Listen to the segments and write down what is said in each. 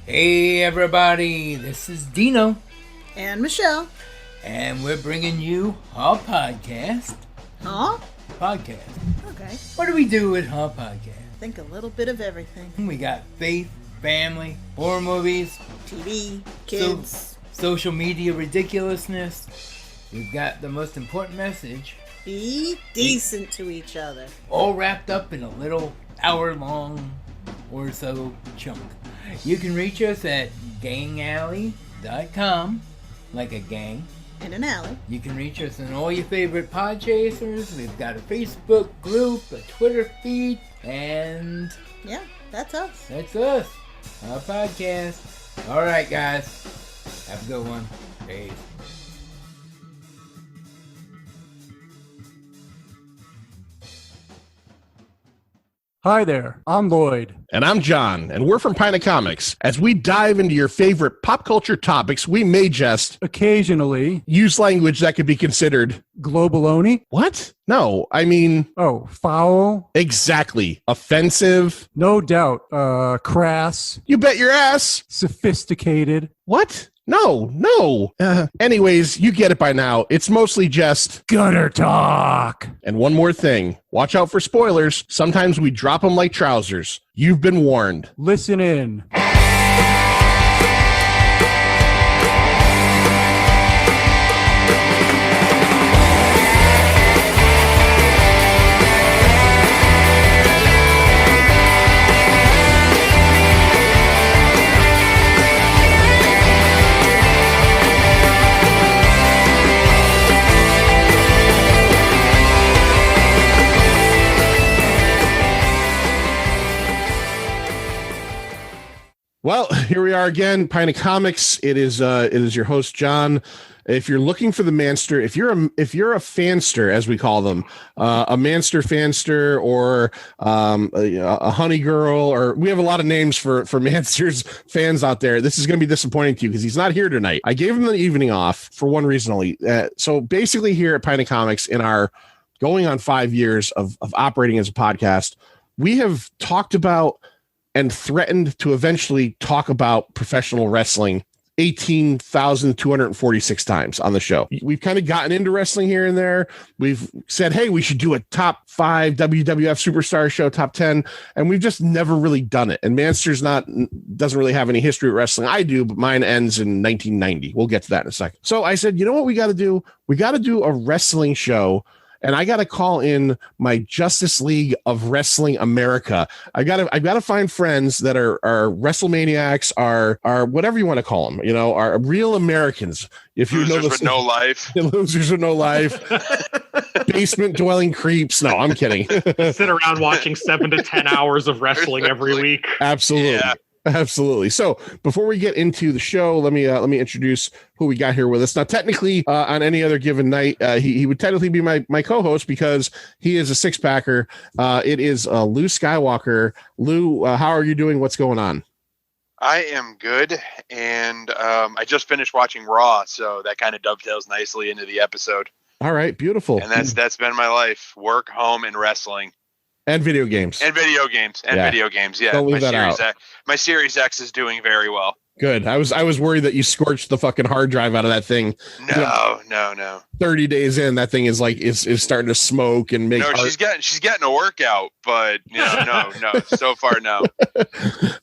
Hey everybody, this is Dino. And Michelle. And we're bringing you our podcast. Huh? Podcast. Okay. What do we do with our podcast? Think a little bit of everything. We got faith, family, horror movies, TV, kids. Social media ridiculousness. We've got the most important message. Be decent to each other. All wrapped up in a little hour-long or so chunk. You can reach us at gangalley.com, like a gang. In an alley. You can reach us on all your favorite pod chasers. We've got a Facebook group, a Twitter feed, and... yeah, that's us. That's us. Our podcast. All right, guys. Have a good one. Peace. Hi there, I'm Lloyd. And I'm John, and we're from Pina Comics. As we dive into your favorite pop culture topics, we may just Occasionally, use language that could be considered... globaloney. What? No, I mean... Oh, foul. Exactly. Offensive. No doubt. Crass. You bet your ass. Sophisticated. What? No. Anyways, you get it by now. It's mostly just... gutter talk. And one more thing. Watch out for spoilers. Sometimes we drop them like trousers. You've been warned. Listen in. Well, here we are again, Pina Comics. It is your host John. If you're looking for the Manster, if you're a fanster, as we call them, a Manster fanster, or a honey girl, or we have a lot of names for Manster's fans out there. This is going to be disappointing to you because he's not here tonight. I gave him the evening off for one reason only. So basically, here at Pina Comics, in our going on 5 years of operating as a podcast, we have talked about and threatened to eventually talk about professional wrestling 18,246 times on the show. We've kind of gotten into wrestling here and there. We've said, hey, we should do a top 5 WWF Superstar show, top 10, and we've just never really done it. And Manster's doesn't really have any history with wrestling. I do, but mine ends in 1990. We'll get to that in a second. So I said, you know what we got to do? We got to do a wrestling show. And I got to call in my Justice League of Wrestling America. I got to find friends that are WrestleManiacs, are whatever you want to call them, are real Americans. If you losers with no life, losers with no life, basement dwelling creeps. No, I'm kidding. Sit around watching 7 to 10 hours of wrestling every week. Absolutely. Yeah. Absolutely. So before we get into the show, let me introduce who we got here with us. Now, technically, on any other given night, he would technically be my co-host because he is a six-packer. It is Lou Skywalker. Lou, how are you doing? What's going on? I am good, and I just finished watching Raw, so that kind of dovetails nicely into the episode. All right, beautiful. And that's been my life: work, home, and wrestling. And video games. Yeah. Video games. Yeah. Don't leave that out. My Series X is doing very well. Good. I was worried that you scorched the fucking hard drive out of that thing. No. 30 days in, that thing is starting to smoke and make. No, she's getting a workout, but no. So far, no.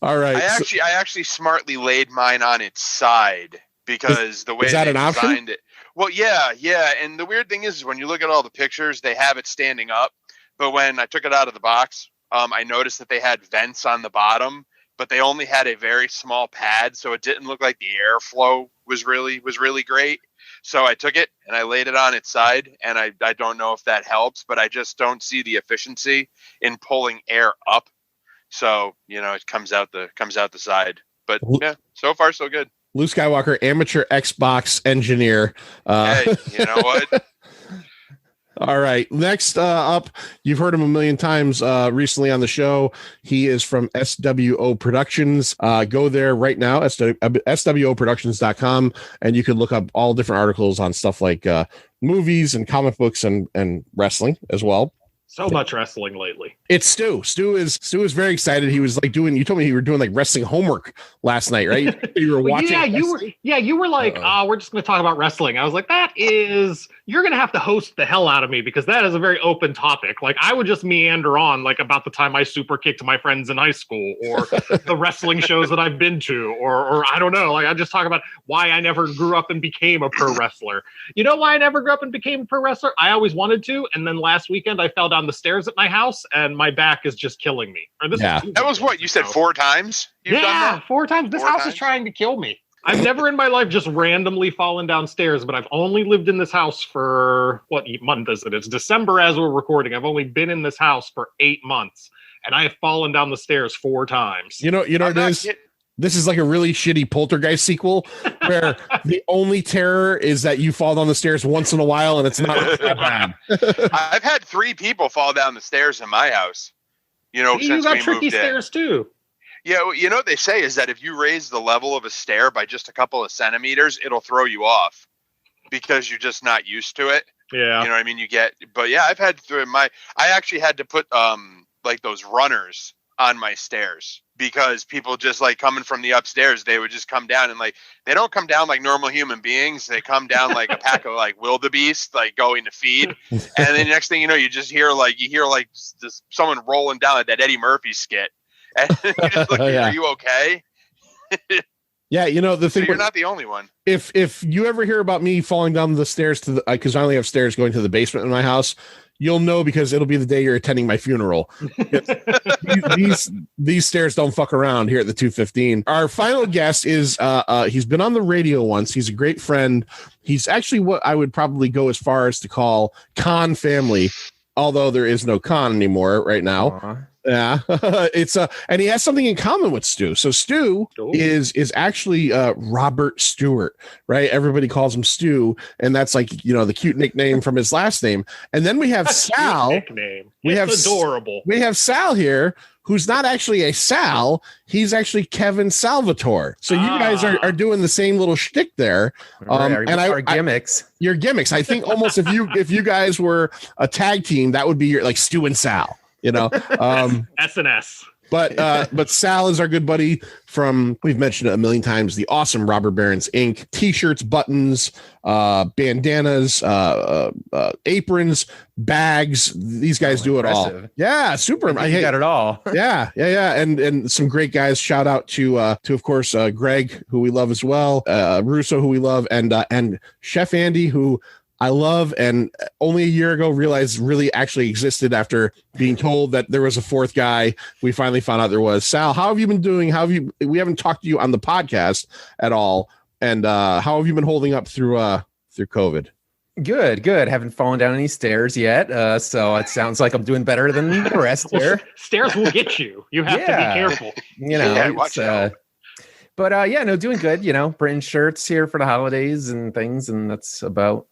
All right. I actually smartly laid mine on its side because the way is that they an option? designed it. Well, yeah. And the weird thing is when you look at all the pictures, they have it standing up. But when I took it out of the box, I noticed that they had vents on the bottom, but they only had a very small pad, so it didn't look like the airflow was really great. So I took it and I laid it on its side, and I don't know if that helps, but I just don't see the efficiency in pulling air up. So it comes out the side. But yeah, so far so good. Lou Skywalker, amateur Xbox engineer. Hey, you know what? All right. Next up, you've heard him a million times recently on the show. He is from SWO Productions. Go there right now, SWOProductions.com, and you can look up all different articles on stuff like movies and comic books and wrestling as well. So much wrestling lately. It's Stu. Stu is very excited. He was like you told me you were doing like wrestling homework last night, right? You were watching. You were like, we're just going to talk about wrestling. I was like, you're going to have to host the hell out of me because that is a very open topic. Like I would just meander on like about the time I super kicked my friends in high school or the wrestling shows that I've been to, or I don't know. Like I just talk about why I never grew up and became a pro wrestler. You know why I never grew up and became a pro wrestler? I always wanted to. And then last weekend I fell down the stairs at my house and my back is just killing me. That was what you said 4 times? You've done that? 4 times. This house is trying to kill me. I've never in my life just randomly fallen downstairs, but I've only lived in this house for what month is it? It's December as we're recording. I've only been in this house for 8 months and I have fallen down the stairs 4 times. You know what it is? This is like a really shitty Poltergeist sequel where the only terror is that you fall down the stairs once in a while and it's not that bad. I've had 3 people fall down the stairs in my house. You know, you got tricky stairs too. Yeah, you know what they say is that if you raise the level of a stair by just a couple of centimeters, it'll throw you off because you're just not used to it. Yeah. You know what I mean? I've had I actually had to put like those runners on my stairs because people just like coming from the upstairs, they would just come down and like, they don't come down like normal human beings. They come down like a pack of like wildebeest, like going to feed. And then next thing you know, you hear just someone rolling down like that Eddie Murphy skit. And you just look, are you okay? Yeah, you know the thing. So you're not the only one. If you ever hear about me falling down the stairs because I only have stairs going to the basement in my house, you'll know because it'll be the day you're attending my funeral. these stairs don't fuck around here at the 215. Our final guest is he's been on the radio once. He's a great friend. He's actually what I would probably go as far as to call Khan family, although there is no Khan anymore right now. Aww. Yeah, it's and he has something in common with Stu. So Stu is actually Robert Stewart, right? Everybody calls him Stu, and that's like the cute nickname from his last name. And then we have Sal. Nickname. It's adorable. We have Sal here, who's not actually a Sal. He's actually Kevin Salvatore. So you guys are doing the same little shtick there. Our gimmicks. Your gimmicks. I think almost if you guys were a tag team, that would be your like Stu and Sal. S&S. But Sal is our good buddy from, we've mentioned it a million times, the awesome Robber Barons Inc. T-shirts, buttons, bandanas, aprons, bags. These guys do impressive. it all. Yeah, super. I got it all. Yeah. And some great guys. Shout out to of course, Greg, who we love as well, Russo, who we love, and Chef Andy, who I love, and only a year ago realized really actually existed after being told that there was a 4th guy. We finally found out there was. Sal, how have you been doing? We haven't talked to you on the podcast at all. And how have you been holding up through COVID? Good. Haven't fallen down any stairs yet. So it sounds like I'm doing better than the rest here. Stairs will get you. You have to be careful. Watch out. But doing good. Printing shirts here for the holidays and things. And that's about,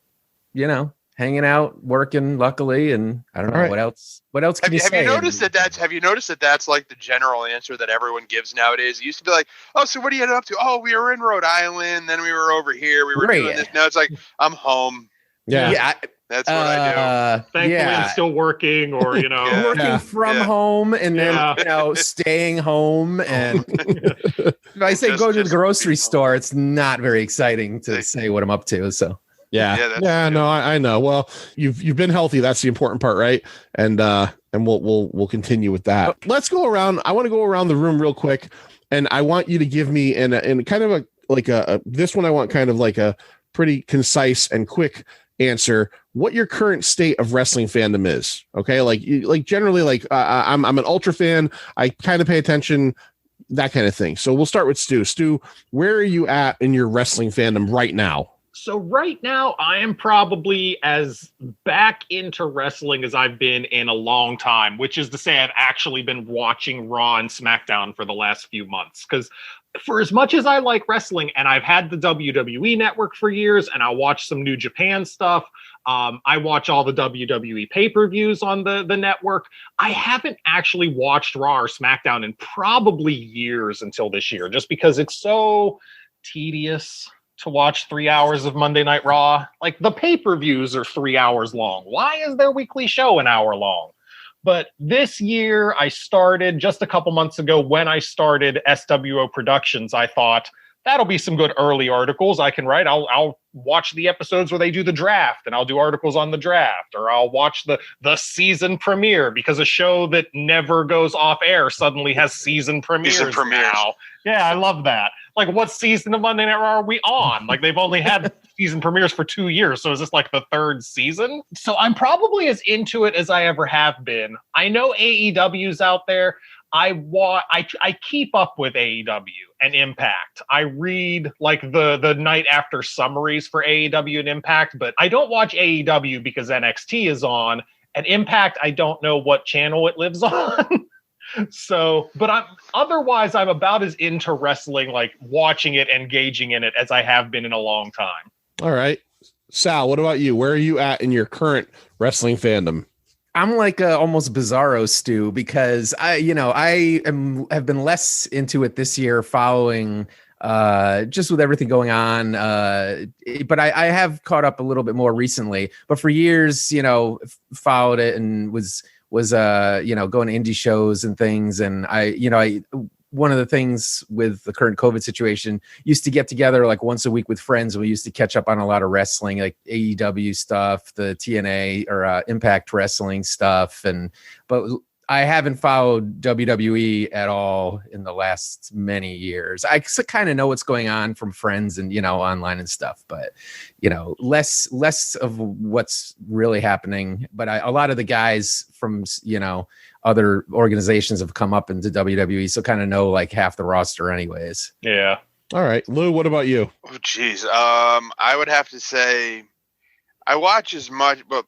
hanging out, working, luckily, and I don't know what else. What else can you say? Have you noticed that that's like the general answer that everyone gives nowadays? It used to be like, oh, so what are you up to? Oh, we were in Rhode Island, then we were over here, we were doing this. Now it's like, I'm home. Yeah. That's what I do. Thankfully, I'm still working, or working from home, and then staying home. And if I say go to the grocery store, it's not very exciting to say what I'm up to. So. No, I know. Well, you've been healthy. That's the important part, right? And we'll continue with that. Let's go around. I want to go around the room real quick, and I want you to give me in kind of this one. I want kind of like a pretty concise and quick answer. What your current state of wrestling fandom is? Okay, like generally, like I'm an ultra fan. I kind of pay attention. That kind of thing. So we'll start with Stu. Stu, where are you at in your wrestling fandom right now? So right now, I am probably as back into wrestling as I've been in a long time, which is to say I've actually been watching Raw and SmackDown for the last few months. Because for as much as I like wrestling, and I've had the WWE network for years, and I watch some New Japan stuff, I watch all the WWE pay-per-views on the network, I haven't actually watched Raw or SmackDown in probably years until this year, just because it's so tedious to watch 3 hours of Monday Night Raw. Like, the pay-per-views are 3 hours long. Why is their weekly show an hour long? But this year, I started just a couple months ago when I started SWO Productions. I thought that'll be some good early articles I can write. I'll watch the episodes where they do the draft, and I'll do articles on the draft, or I'll watch the season premiere, because a show that never goes off air suddenly has season premieres now. Yeah, I love that. Like, what season of Monday Night Raw are we on? Like, they've only had season premieres for 2 years, so is this like the third season? So I'm probably as into it as I ever have been. I know AEW's out there. I keep up with AEW and Impact. I read like the night after summaries for AEW and Impact, but I don't watch AEW because NXT is on, and Impact, I don't know what channel it lives on. So, but I'm about as into wrestling, like watching it, engaging in it, as I have been in a long time. All right. Sal, what about you? Where are you at in your current wrestling fandom? I'm like almost bizarro Stu, because I have been less into it this year, following just with everything going on. But I have caught up a little bit more recently. But for years, followed it and was going to indie shows and things. And I one of the things with the current COVID situation, used to get together like once a week with friends. And we used to catch up on a lot of wrestling, like AEW stuff, the TNA or Impact Wrestling stuff. But I haven't followed WWE at all in the last many years. I kind of know what's going on from friends and, online and stuff, but, less of what's really happening. But a lot of the guys from, other organizations have come up into WWE, so kind of know like half the roster anyways. Yeah. All right. Lou, what about you? Oh, geez. I would have to say I watch as much, but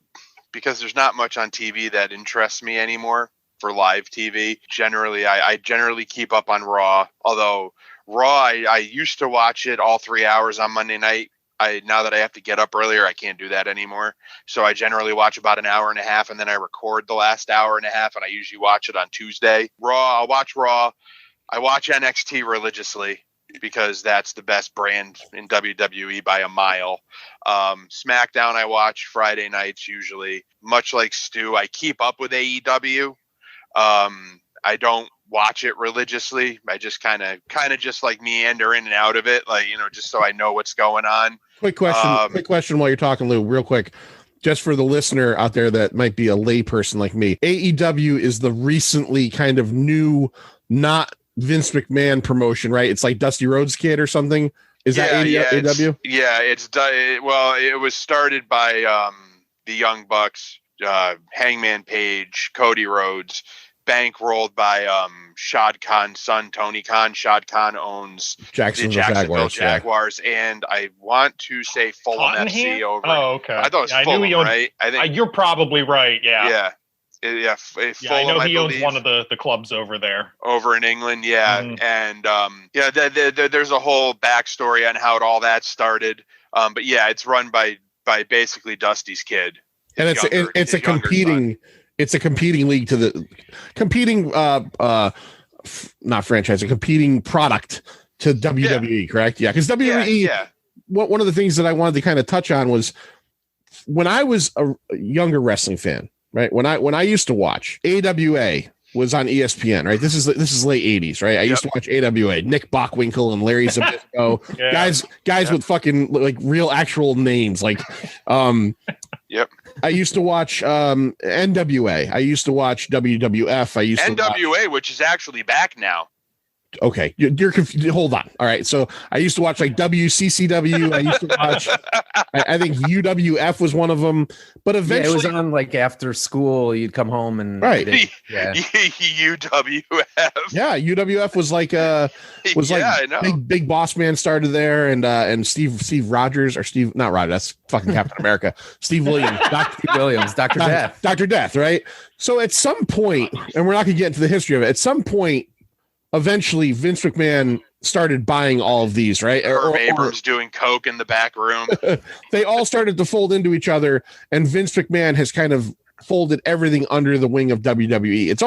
because there's not much on TV that interests me anymore for live TV. Generally, I generally keep up on Raw, although Raw, I used to watch it all 3 hours on Monday night. Now that I have to get up earlier, I can't do that anymore. So I generally watch about an hour and a half, and then I record the last hour and a half, and I usually watch it on Tuesday. I'll watch Raw. I watch NXT religiously because that's the best brand in WWE by a mile. SmackDown I watch Friday nights usually. Much like Stu, I keep up with AEW. I don't watch it religiously. I just kind of just like meander in and out of it, like, just so I know what's going on. Quick question while you're talking, Lou, real quick, just for the listener out there that might be a lay person like me. AEW is the recently kind of new, not Vince McMahon promotion, right? It's like Dusty Rhodes Kid or something. Is that AEW? It was started by the Young Bucks, Hangman Page, Cody Rhodes, bankrolled by Shad Khan's son, Tony Khan. Shad Khan owns the Jacksonville Jaguars, and I want to say Fulham FC over. Oh, okay. I thought it was Fulham, right? I think you're probably right. Yeah. Yeah. Fulham, I know he owns one of the clubs over there. Over in England, yeah. Mm-hmm. And there's a whole backstory on how all that started. But yeah, it's run by basically Dusty's kid. And it's a competing. Son. It's a competing league to the competing, not franchise, a competing product to WWE, correct? Yeah, because WWE, one of the things that I wanted to kind of touch on was when I was a younger wrestling fan, right? When I used to watch, AWA was on ESPN, right? This is late 80s, right? I used to watch AWA, Nick Bockwinkel and Larry Zbyszko, guys with fucking like real actual names, like Yep. I used to watch NWA. I used to watch WWF. NWA, which is actually back now. Okay, you're confused. Hold on. All right, so I used to watch like WCCW. I used to watch. I think UWF was one of them, but eventually it was on like after school. You'd come home and UWF. Yeah, UWF was like big boss man started there, and Steve Rogers or Steve, not Rogers. That's fucking Captain America. Steve Williams, Dr. Death, Dr. Death, right? So at some point, and we're not going to get into the history of it. At some point, eventually Vince McMahon started buying all of these, right? Herb Abrams doing coke in the back room. They all started to fold into each other, and Vince McMahon has kind of folded everything under the wing of WWE. It's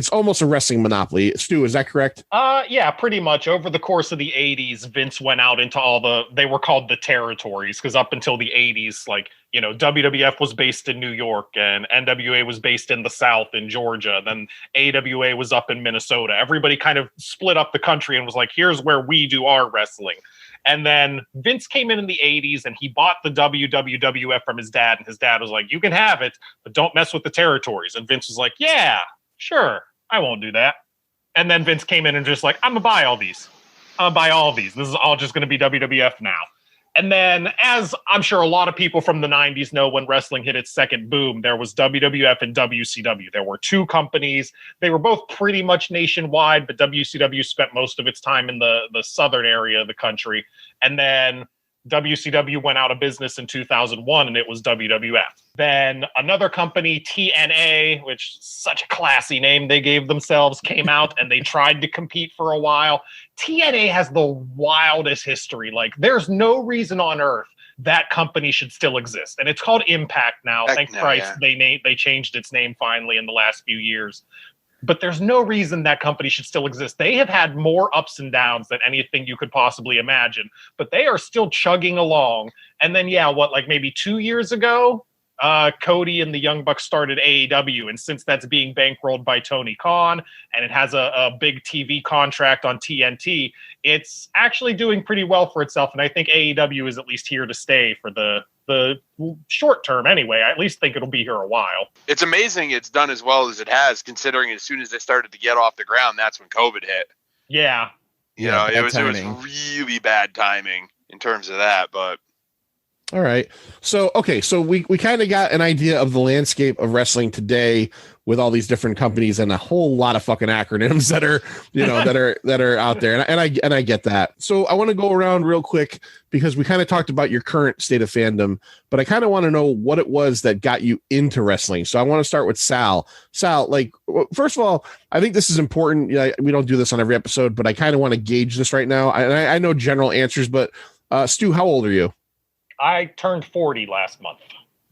almost a wrestling monopoly. Stu, is that correct? Yeah, pretty much. Over the course of the 80s, Vince went out into they were called the territories, because up until the 80s, like, you know, WWF was based in New York and NWA was based in the South in Georgia. Then AWA was up in Minnesota. Everybody kind of split up the country and was like, here's where we do our wrestling. And then Vince came in the 80s and he bought the WWF from his dad. And his dad was like, you can have it, but don't mess with the territories. And Vince was like, yeah, sure, I won't do that. And then Vince came in and just like, I'm going to buy all these. I'm going to buy all of these. This is all just going to be WWF now. And then, as I'm sure a lot of people from the 90s know, when wrestling hit its second boom, there was WWF and WCW. There were two companies. They were both pretty much nationwide, but WCW spent most of its time in the southern area of the country. And then WCW went out of business in 2001, and it was WWF. Then another company, TNA, which is such a classy name they gave themselves, came out and they tried to compete for a while. TNA has the wildest history. Like, there's no reason on earth that company should still exist. And it's called Impact now. Thank Christ they changed its name finally in the last few years. But there's no reason that company should still exist. They have had more ups and downs than anything you could possibly imagine, but they are still chugging along. And then, maybe 2 years ago, Cody and the Young Bucks started AEW. And since that's being bankrolled by Tony Khan and it has a big TV contract on TNT, it's actually doing pretty well for itself. And I think AEW is at least here to stay for the short term anyway. I at least think it'll be here a while. It's amazing it's done as well as it has, considering as soon as they started to get off the ground, that's when COVID hit. Yeah. You know, it was really bad timing in terms of that, but all right. So we kind of got an idea of the landscape of wrestling today with all these different companies and a whole lot of fucking acronyms that are, you know, that are out there. And I get that. So I want to go around real quick because we kind of talked about your current state of fandom, but I kind of want to know what it was that got you into wrestling. So I want to start with Sal. Sal, like, first of all, I think this is important. We don't do this on every episode, but I kind of want to gauge this right now. I know general answers, but Stu, how old are you? I turned 40 last month.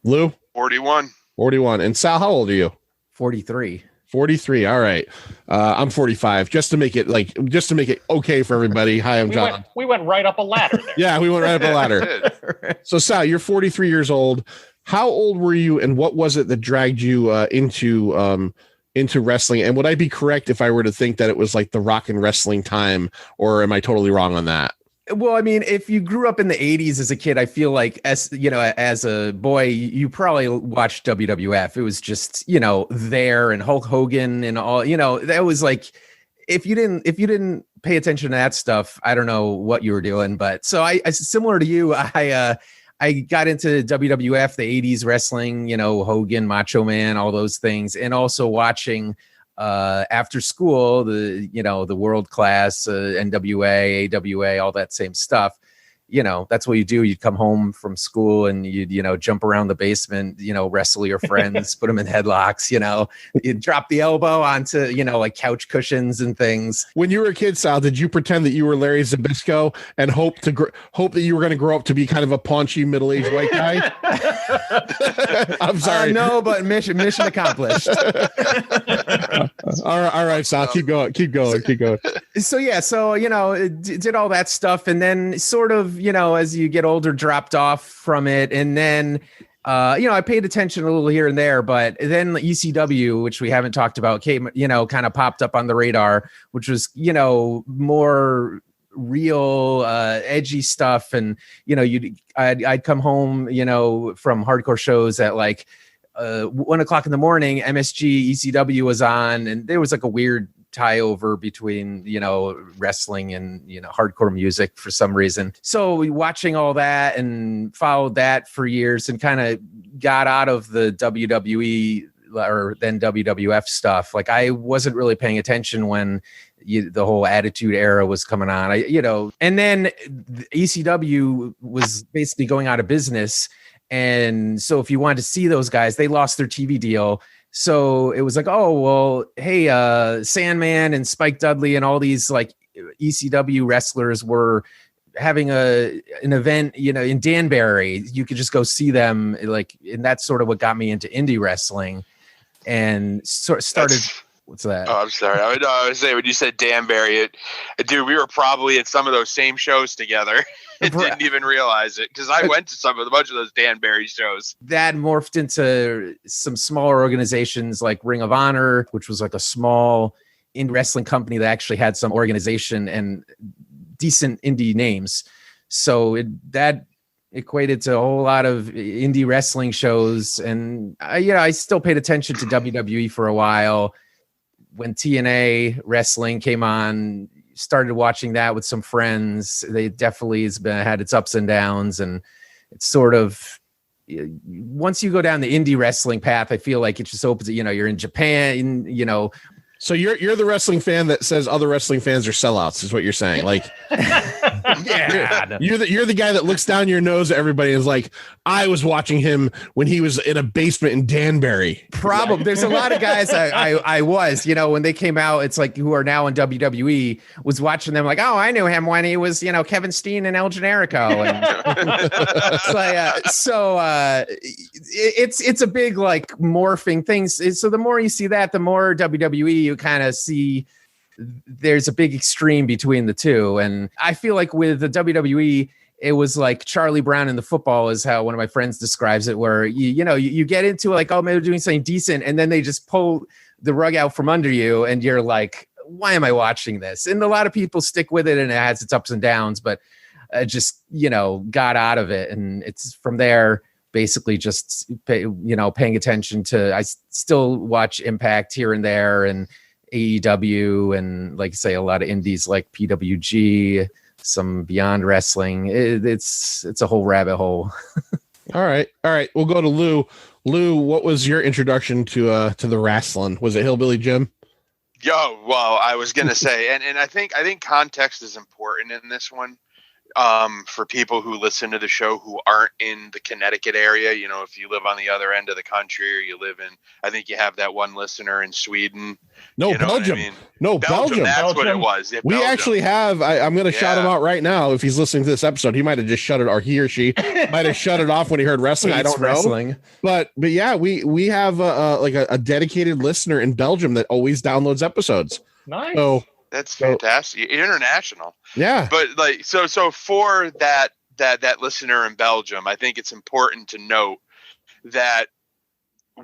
Lou? 41. 41. And Sal, how old are you? 43. 43. All right. I'm 45. Just to make it okay for everybody. Hi, I'm John. We went right up a ladder there. Yeah, we went right up a ladder. So Sal, you're 43 years old. How old were you and what was it that dragged you into wrestling? And would I be correct if I were to think that it was like the rock and wrestling time, or am I totally wrong on that? Well, I mean, if you grew up in the 80s as a kid, I feel like as a boy, you probably watched WWF. It was just, there, and Hulk Hogan and all, that was like, if you didn't pay attention to that stuff, I don't know what you were doing. But so I similar to you, I got into WWF, the 80s wrestling, Hogan, Macho Man, all those things. And also watching after school, the world class, NWA, AWA, all that same stuff. That's what you do. You'd come home from school and you'd, jump around the basement, wrestle your friends, put them in headlocks, you'd drop the elbow onto, like couch cushions and things. When you were a kid, Sal, did you pretend that you were Larry Zbyszko and hope that you were going to grow up to be kind of a paunchy middle-aged white guy? I'm sorry. No, but mission accomplished. All right, Sal, keep going. So, yeah. So, did all that stuff. And then sort of, as you get older, dropped off from it. And then, I paid attention a little here and there, but then ECW, which we haven't talked about, came, kind of popped up on the radar, which was, more real, edgy stuff. And, I'd come home, from hardcore shows at like 1 o'clock in the morning, MSG ECW was on, and there was like a weird tie over between wrestling and hardcore music for some reason. So we watching all that and followed that for years and kind of got out of the WWE or then WWF stuff. Like I wasn't really paying attention when the whole Attitude Era was coming on. And then the ECW was basically going out of business. And so if you wanted to see those guys, they lost their TV deal. So it was like, oh, well, hey, Sandman and Spike Dudley and all these like ECW wrestlers were having an event, in Danbury, you could just go see them, and that's sort of what got me into indie wrestling, and started. What's that? Oh, I'm sorry. I was saying when you said Danbury, dude, we were probably at some of those same shows together and didn't even realize it because I went to a bunch of those Danbury shows. That morphed into some smaller organizations like Ring of Honor, which was like a small indie wrestling company that actually had some organization and decent indie names. So that equated to a whole lot of indie wrestling shows. And I still paid attention to WWE for a while. When TNA wrestling came on, started watching that with some friends. They definitely had its ups and downs, and it's sort of, once you go down the indie wrestling path, I feel like it just opens it. You're in Japan, So you're the wrestling fan that says other wrestling fans are sellouts, is what you're saying. Like, yeah, you're the guy that looks down your nose at everybody and is like, I was watching him when he was in a basement in Danbury. Probably. There's a lot of guys I was, when they came out, it's like, who are now in WWE, was watching them like, oh, I knew him when he was, Kevin Steen and El Generico. And it's a big like morphing thing. So the more you see that, the more WWE you kind of see there's a big extreme between the two. And I feel like with the WWE, it was like Charlie Brown in the football is how one of my friends describes it, where you get into like, oh, maybe they're doing something decent, and then they just pull the rug out from under you, and you're like, why am I watching this? And a lot of people stick with it, and it has its ups and downs, but just got out of it, and it's from there basically just paying attention to. I still watch Impact here and there, and AEW, and like I say, a lot of indies like PWG, some Beyond Wrestling. It's a whole rabbit hole. All right. We'll go to Lou. Lou, what was your introduction to the wrestling? Was it Hillbilly Jim? Well, I was gonna say, and I think context is important in this one. For people who listen to the show who aren't in the Connecticut area, if you live on the other end of the country, or you live in, I think you have that one listener in Sweden. No, Belgium. No, Belgium. That's what it was. Yeah, we Belgium. Actually have, I'm going to shout him out right now. If he's listening to this episode, he might have just shut it, or he or she might have shut it off when he heard wrestling. I don't know. But yeah, we have a dedicated listener in Belgium that always downloads episodes. Nice. So that's fantastic. International. Yeah. But like, so for that listener in Belgium, I think it's important to note that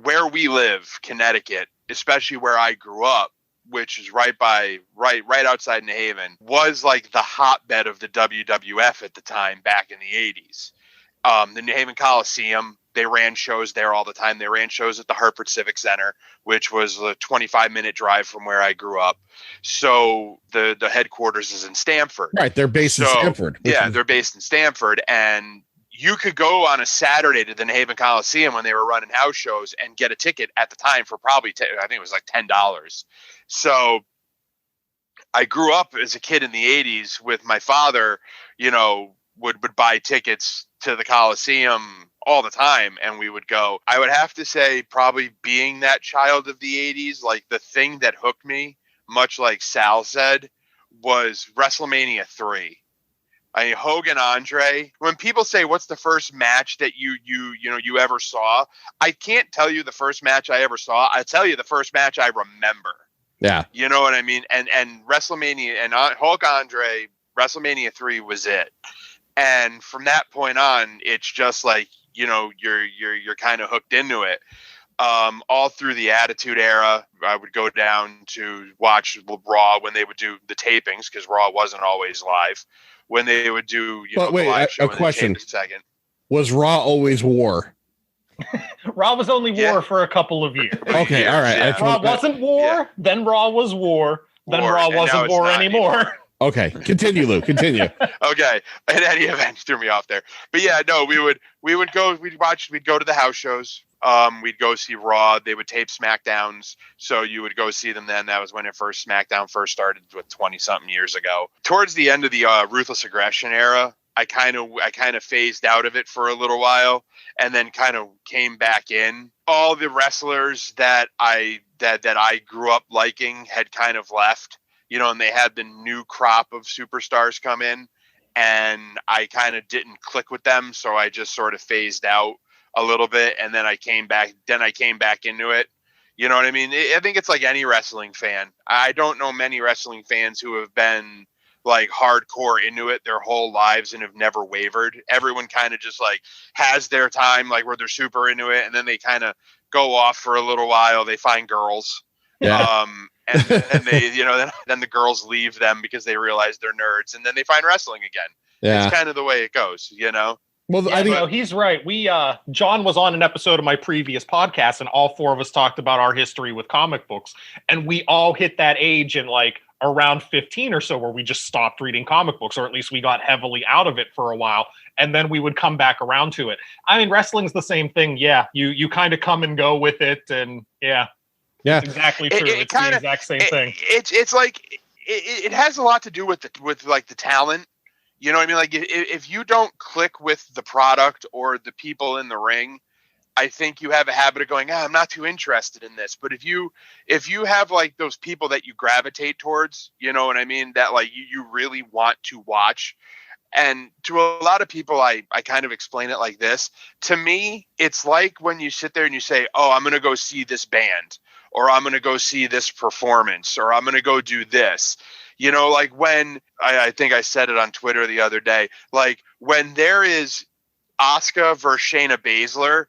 where we live, Connecticut, especially where I grew up, which is right outside New Haven, was like the hotbed of the WWF at the time back in the 80s. The New Haven Coliseum, they ran shows there all the time. They ran shows at the Hartford Civic Center, which was a 25-minute drive from where I grew up. So the headquarters is in Stamford. Right, they're based in Stamford. They're based in Stamford, and you could go on a Saturday to the New Haven Coliseum when they were running house shows and get a ticket at the time for probably, I think it was like $10. So I grew up as a kid in the 80s with my father, would buy tickets to the Coliseum all the time, and we would go. I would have to say, probably being that child of the 80s, like the thing that hooked me, much like Sal said, was WrestleMania 3. I mean, Hogan Andre. When people say, what's the first match that you ever saw? I can't tell you the first match I ever saw. I tell you the first match I remember. Yeah. You know what I mean? And WrestleMania and Hulk Andre, WrestleMania 3 was it. And from that point on, it's just like, you're kind of hooked into it. All through the Attitude Era, I would go down to watch Raw when they would do the tapings, because Raw wasn't always live. When they would do, but wait, the live show, a question. Second. Was Raw always war? Raw was only war for a couple of years. Okay, all right. Yeah. Raw wasn't war, then Raw was war, then Raw wasn't war anymore. Okay, continue, Lou. Continue. Okay, in any event, threw me off there. But yeah, no, we'd go to the house shows. We'd go see Raw. They would tape SmackDowns, so you would go see them then. That was when SmackDown first started, 20-something years ago. Towards the end of the Ruthless Aggression era, I kind of phased out of it for a little while, and then kind of came back in. All the wrestlers that I grew up liking had kind of left, and they had the new crop of superstars come in. and I kind of didn't click with them, so I just sort of phased out a little bit, and then I came back into it. You know what I mean? I think it's like any wrestling fan. I don't know many wrestling fans who have been like hardcore into it their whole lives and have never wavered. Everyone kind of just like has their time, like where they're super into it, and then they kind of go off for a little while. They find girls. Yeah. And they, then the girls leave them because they realize they're nerds, and then they find wrestling again. Yeah. It's kind of the way it goes, Well, Yeah, I think no, he's right. John was on an episode of my previous podcast, and all four of us talked about our history with comic books, and we all hit that age in like around 15 or so where we just stopped reading comic books, or at least we got heavily out of it for a while, and then we would come back around to it. I mean, wrestling's the same thing. Yeah, you kind of come and go with it, and yeah. It's exactly true. It's the exact same thing. It's like it has a lot to do with like the talent. You know what I mean? Like if you don't click with the product or the people in the ring, I think you have a habit of going, I'm not too interested in this. But if you have like those people that you gravitate towards, you know what I mean? That like you really want to watch. And to a lot of people, I kind of explain it like this. To me, it's like when you sit there and you say, I'm going to go see this band, or I'm going to go see this performance, or I'm going to go do this. Like when I think I said it on Twitter the other day, like when there is Asuka versus Shayna Baszler,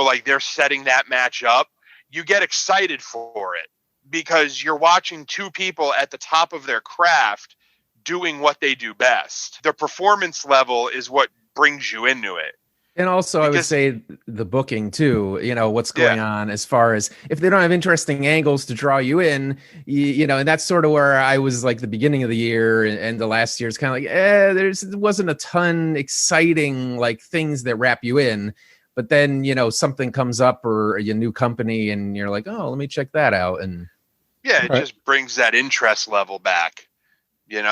like they're setting that match up, you get excited for it because you're watching two people at the top of their craft doing what they do best. Their performance level is what brings you into it. And also, I would say the booking too, what's going on as far as if they don't have interesting angles to draw you in, and that's sort of where I was like the beginning of the year and the last year is kind of like, there wasn't a ton exciting like things that wrap you in. But then, something comes up or a new company and you're like, let me check that out. And it just brings that interest level back. But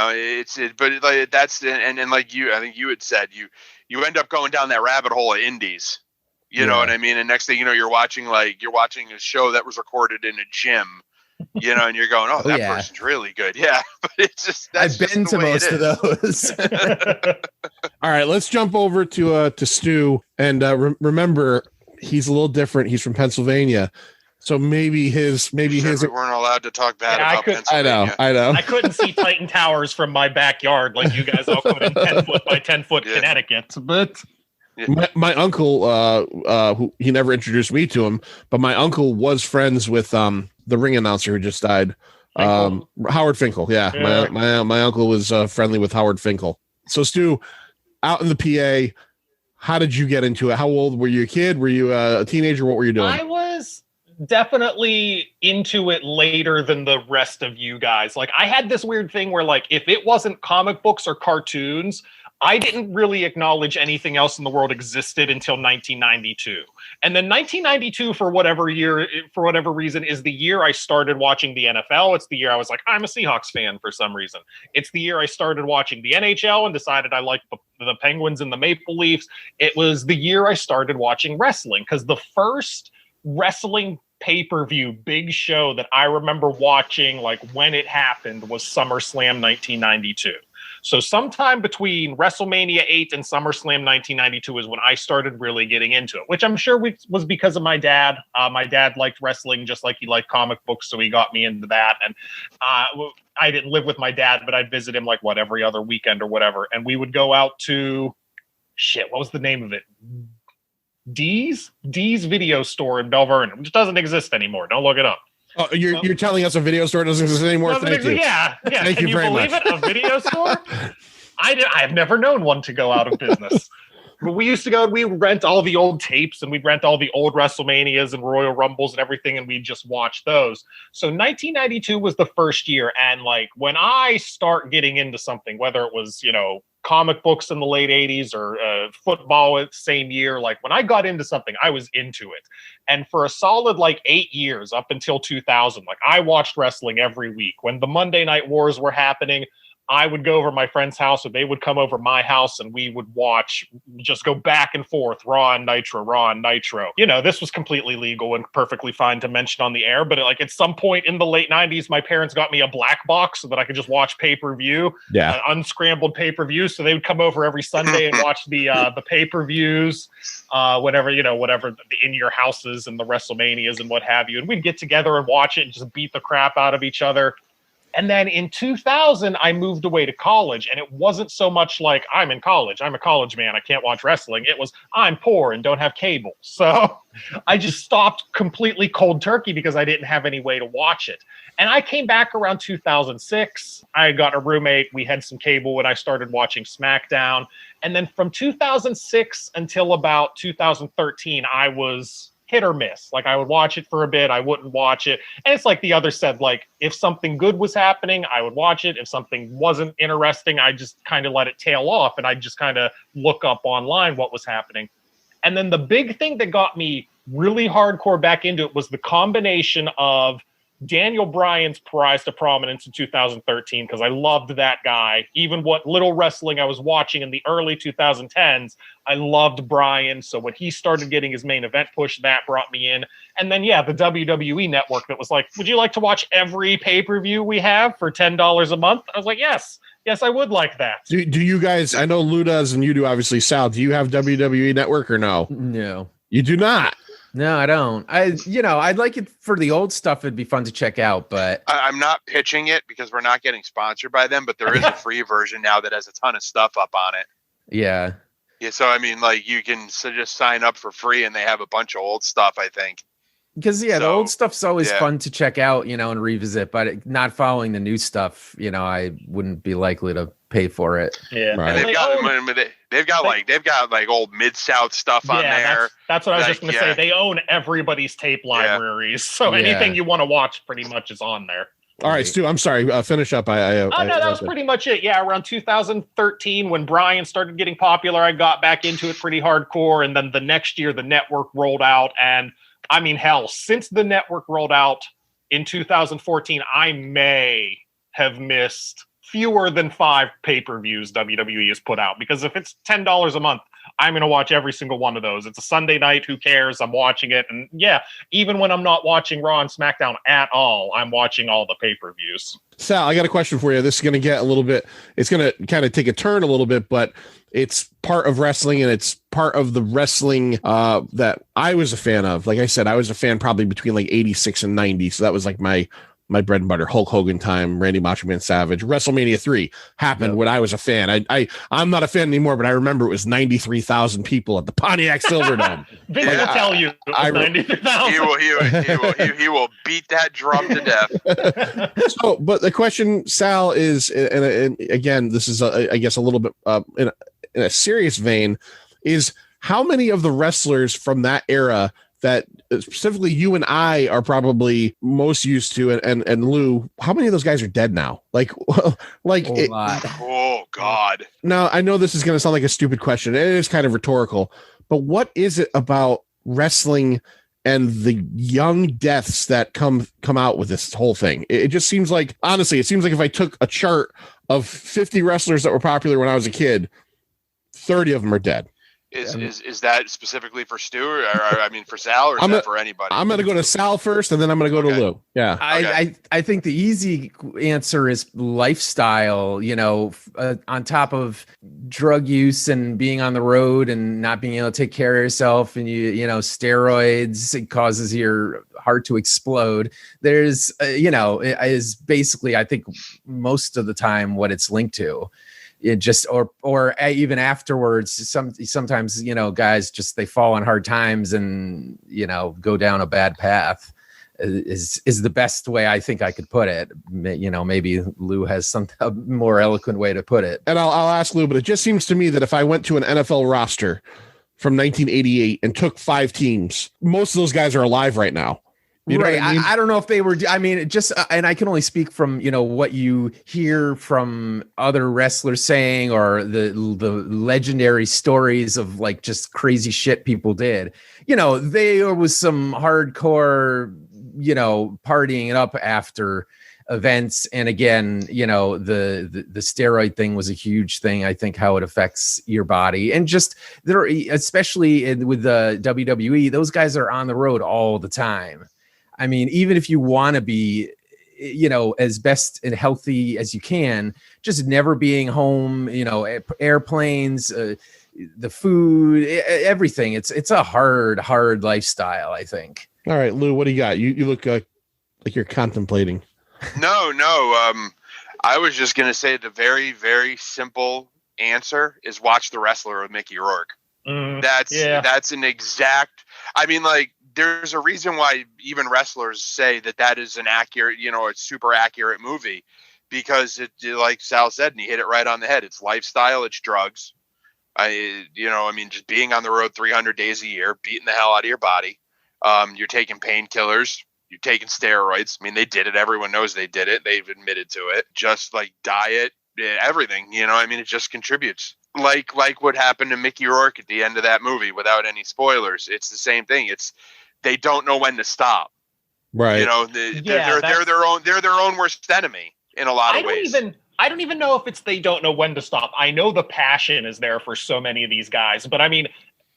like that's and like I think you had said you end up going down that rabbit hole of indies. You know what I mean? And next thing you know, you're watching a show that was recorded in a gym, and you're going, that person's really good. Yeah. But it's just, I've been to most of those. All right, let's jump over to Stu and remember he's a little different. He's from Pennsylvania. So maybe his we weren't allowed to talk bad about Pennsylvania. I know. I couldn't see Titan Towers from my backyard like you guys all could in 10-foot by 10-foot Connecticut. But my uncle, who he never introduced me to him, but my uncle was friends with the ring announcer who just died, Howard Finkel. Yeah. My uncle was friendly with Howard Finkel. So Stu, out in the PA, how did you get into it? How old were you? A kid? Were you a teenager? What were you doing? I was definitely into it later than the rest of you guys. Like I had this weird thing where like if it wasn't comic books or cartoons, I didn't really acknowledge anything else in the world existed until 1992. And then 1992 for whatever reason is the year I started watching the NFL. It's the year I was like, I'm a Seahawks fan for some reason. It's the year I started watching the NHL and decided I liked the Penguins and the Maple Leafs. It was the year I started watching wrestling because the first wrestling pay-per-view big show that I remember watching like when it happened was SummerSlam 1992. So sometime between WrestleMania 8 and SummerSlam 1992 is when I started really getting into it, which I'm sure was because of my dad. My dad liked wrestling just like he liked comic books, so he got me into that. And I didn't live with my dad, but I'd visit him like every other weekend or whatever. And we would go out to what was the name of it? D's video store in Belle Vernon, which doesn't exist anymore. Don't look it up. Oh, you're telling us a video store doesn't exist anymore? Thank you. Yeah. Thank Can you you very believe much. it? A video store? I've never known one to go out of business. But we used to go and we rent all the old tapes and we'd rent all the old WrestleManias and Royal Rumbles and everything, and we'd just watch those. So 1992 was the first year. And like when I start getting into something, whether it was, comic books in the late 80s or football at the same year, like when I got into something, I was into it. And for a solid 8 years up until 2000, I watched wrestling every week. When the Monday Night Wars were happening, I would go over my friend's house, or they would come over my house, and we would watch, just go back and forth, Raw and Nitro, Raw and Nitro. You know, this was completely legal and perfectly fine to mention on the air, but like at some point in the late 90s, my parents got me a black box so that I could just watch pay-per-view, unscrambled pay-per-view. So they would come over every Sunday and watch the pay-per-views, whatever the in your houses and the WrestleManias and what have you. And we'd get together and watch it and just beat the crap out of each other. And then in 2000, I moved away to college, and it wasn't so much like I'm in college. I'm a college man. I can't watch wrestling. It was I'm poor and don't have cable. So I just stopped completely cold turkey because I didn't have any way to watch it. And I came back around 2006. I got a roommate. We had some cable when I started watching SmackDown. And then from 2006 until about 2013, I was hit or miss. Like I would watch it for a bit, I wouldn't watch it. And it's like the other said, like if something good was happening, I would watch it. If something wasn't interesting, I just kind of let it tail off, and I just kind of look up online what was happening. And then the big thing that got me really hardcore back into it was the combination of Daniel Bryan's rise to prominence in 2013, because I loved that guy. Even what little wrestling I was watching in the early 2010s, I loved Bryan. So when he started getting his main event push, that brought me in. And then, the WWE network that was like, would you like to watch every pay-per-view we have for $10 a month? I was like, yes, I would like that. Do you guys, I know Lou does and you do, obviously. Sal, do you have WWE network or no? No. You do not? No, I don't. I'd like it for the old stuff. It'd be fun to check out, but I'm not pitching it because we're not getting sponsored by them, but there is a free version now that has a ton of stuff up on it. Yeah. Yeah. So, I mean, like you can just sign up for free and they have a bunch of old stuff, I think. Because the old stuff's always fun to check out, and revisit, but not following the new stuff, I wouldn't be likely to pay for it. Yeah. Right. And they've got like old Mid-South stuff on there. That's what I was just going to say. They own everybody's tape libraries. So anything you want to watch pretty much is on there. All right, Stu, I'm sorry. Finish up. That was pretty much it. Yeah, around 2013, when Bryan started getting popular, I got back into it pretty hardcore. And then the next year, the network rolled out. And I mean, hell, since the network rolled out in 2014, I may have missed fewer than 5 pay-per-views WWE has put out. Because if it's $10 a month, I'm going to watch every single one of those. It's a Sunday night. Who cares? I'm watching it. And even when I'm not watching Raw and SmackDown at all, I'm watching all the pay-per-views. Sal, I got a question for you. This is going to get a little bit, it's going to kind of take a turn a little bit, but it's part of wrestling, and it's part of the wrestling that I was a fan of. Like I said, I was a fan probably between like 86 and 90. So that was like my bread and butter. Hulk Hogan time, Randy Macho Man Savage. WrestleMania 3 happened when I was a fan. I'm not a fan anymore, but I remember it was 93,000 people at the Pontiac Silverdome. Vince will tell you 93,000. He will beat that drum to death. So, but the question, Sal, is, and again, this is I guess a little bit in a serious vein, is how many of the wrestlers from that era that specifically you and I are probably most used to, and Lou, how many of those guys are dead now? A lot. Oh God. Now, I know this is going to sound like a stupid question. It is kind of rhetorical, but what is it about wrestling and the young deaths that come out with this whole thing? It just seems like, honestly, it seems like if I took a chart of 50 wrestlers that were popular when I was a kid, 30 of them are dead. Is that specifically for Stu, or I mean for Sal, or is that for anybody? I'm going to go to Sal first, and then I'm going to go to Lou. Yeah. I think the easy answer is lifestyle, on top of drug use and being on the road and not being able to take care of yourself, and steroids, it causes your heart to explode. There's, is basically, I think most of the time what it's linked to. It just or even afterwards, sometimes guys just, they fall on hard times and go down a bad path is the best way I think I could put it. Maybe Lou has some more eloquent way to put it. And I'll ask Lou, but it just seems to me that if I went to an NFL roster from 1988 and took 5 teams, most of those guys are alive right now. You know right. I mean? I don't know if they were, and I can only speak from, what you hear from other wrestlers saying, or the legendary stories of like just crazy shit people did. There was some hardcore, partying it up after events. And again, you know, the steroid thing was a huge thing. I think how it affects your body, and just there, especially with the WWE, those guys are on the road all the time. I mean, even if you want to be, you know, as best and healthy as you can, just never being home, you know, airplanes, the food, everything. It's a hard lifestyle, I think. All right, Lou, what do you got? You look like you're contemplating. No. I was just gonna say the very, very simple answer is watch The Wrestler with Mickey Rourke. That's an exact. I mean, like, there's a reason why even wrestlers say that is an accurate, you know, it's super accurate movie, because it, like Sal said, and he hit it right on the head. It's lifestyle, it's drugs. Just being on the road 300 days a year, beating the hell out of your body. You're taking painkillers, you're taking steroids. I mean, they did it. Everyone knows they did it. They've admitted to it. Just like diet, everything, you know, I mean, it just contributes. Like what happened to Mickey Rourke at the end of that movie, without any spoilers. It's the same thing. They don't know when to stop. Right. You know, they're their own worst enemy in a lot of ways. I don't even know if it's they don't know when to stop. I know the passion is there for so many of these guys, but I mean,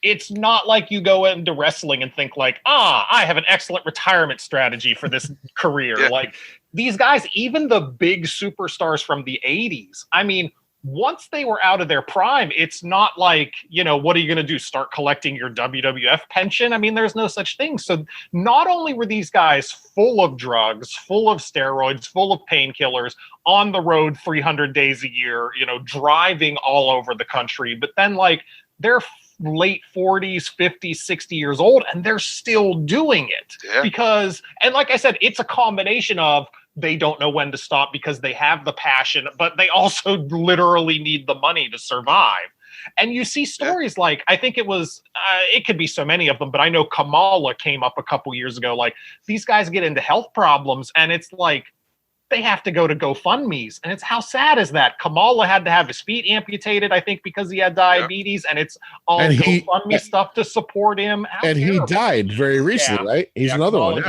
it's not like you go into wrestling and think like, I have an excellent retirement strategy for this career. Yeah. Like, these guys, even the big superstars from the 80s, I mean, once they were out of their prime, it's not like, you know, what are you going to do? Start collecting your WWF pension? I mean, there's no such thing. So not only were these guys full of drugs, full of steroids, full of painkillers, on the road 300 days a year, you know, driving all over the country, but then like they're late 40s, 50s, 60 years old, and they're still doing it. Yeah. Because, and like I said, it's a combination of they don't know when to stop because they have the passion, but they also literally need the money to survive. And you see stories like, I think it was, it could be so many of them, but I know Kamala came up a couple years ago. Like, these guys get into health problems, and it's like, they have to go to GoFundMe's. And it's, how sad is that? Kamala had to have his feet amputated, I think, because he had diabetes, and it's all GoFundMe stuff to support him. He died very recently, right? He's another one.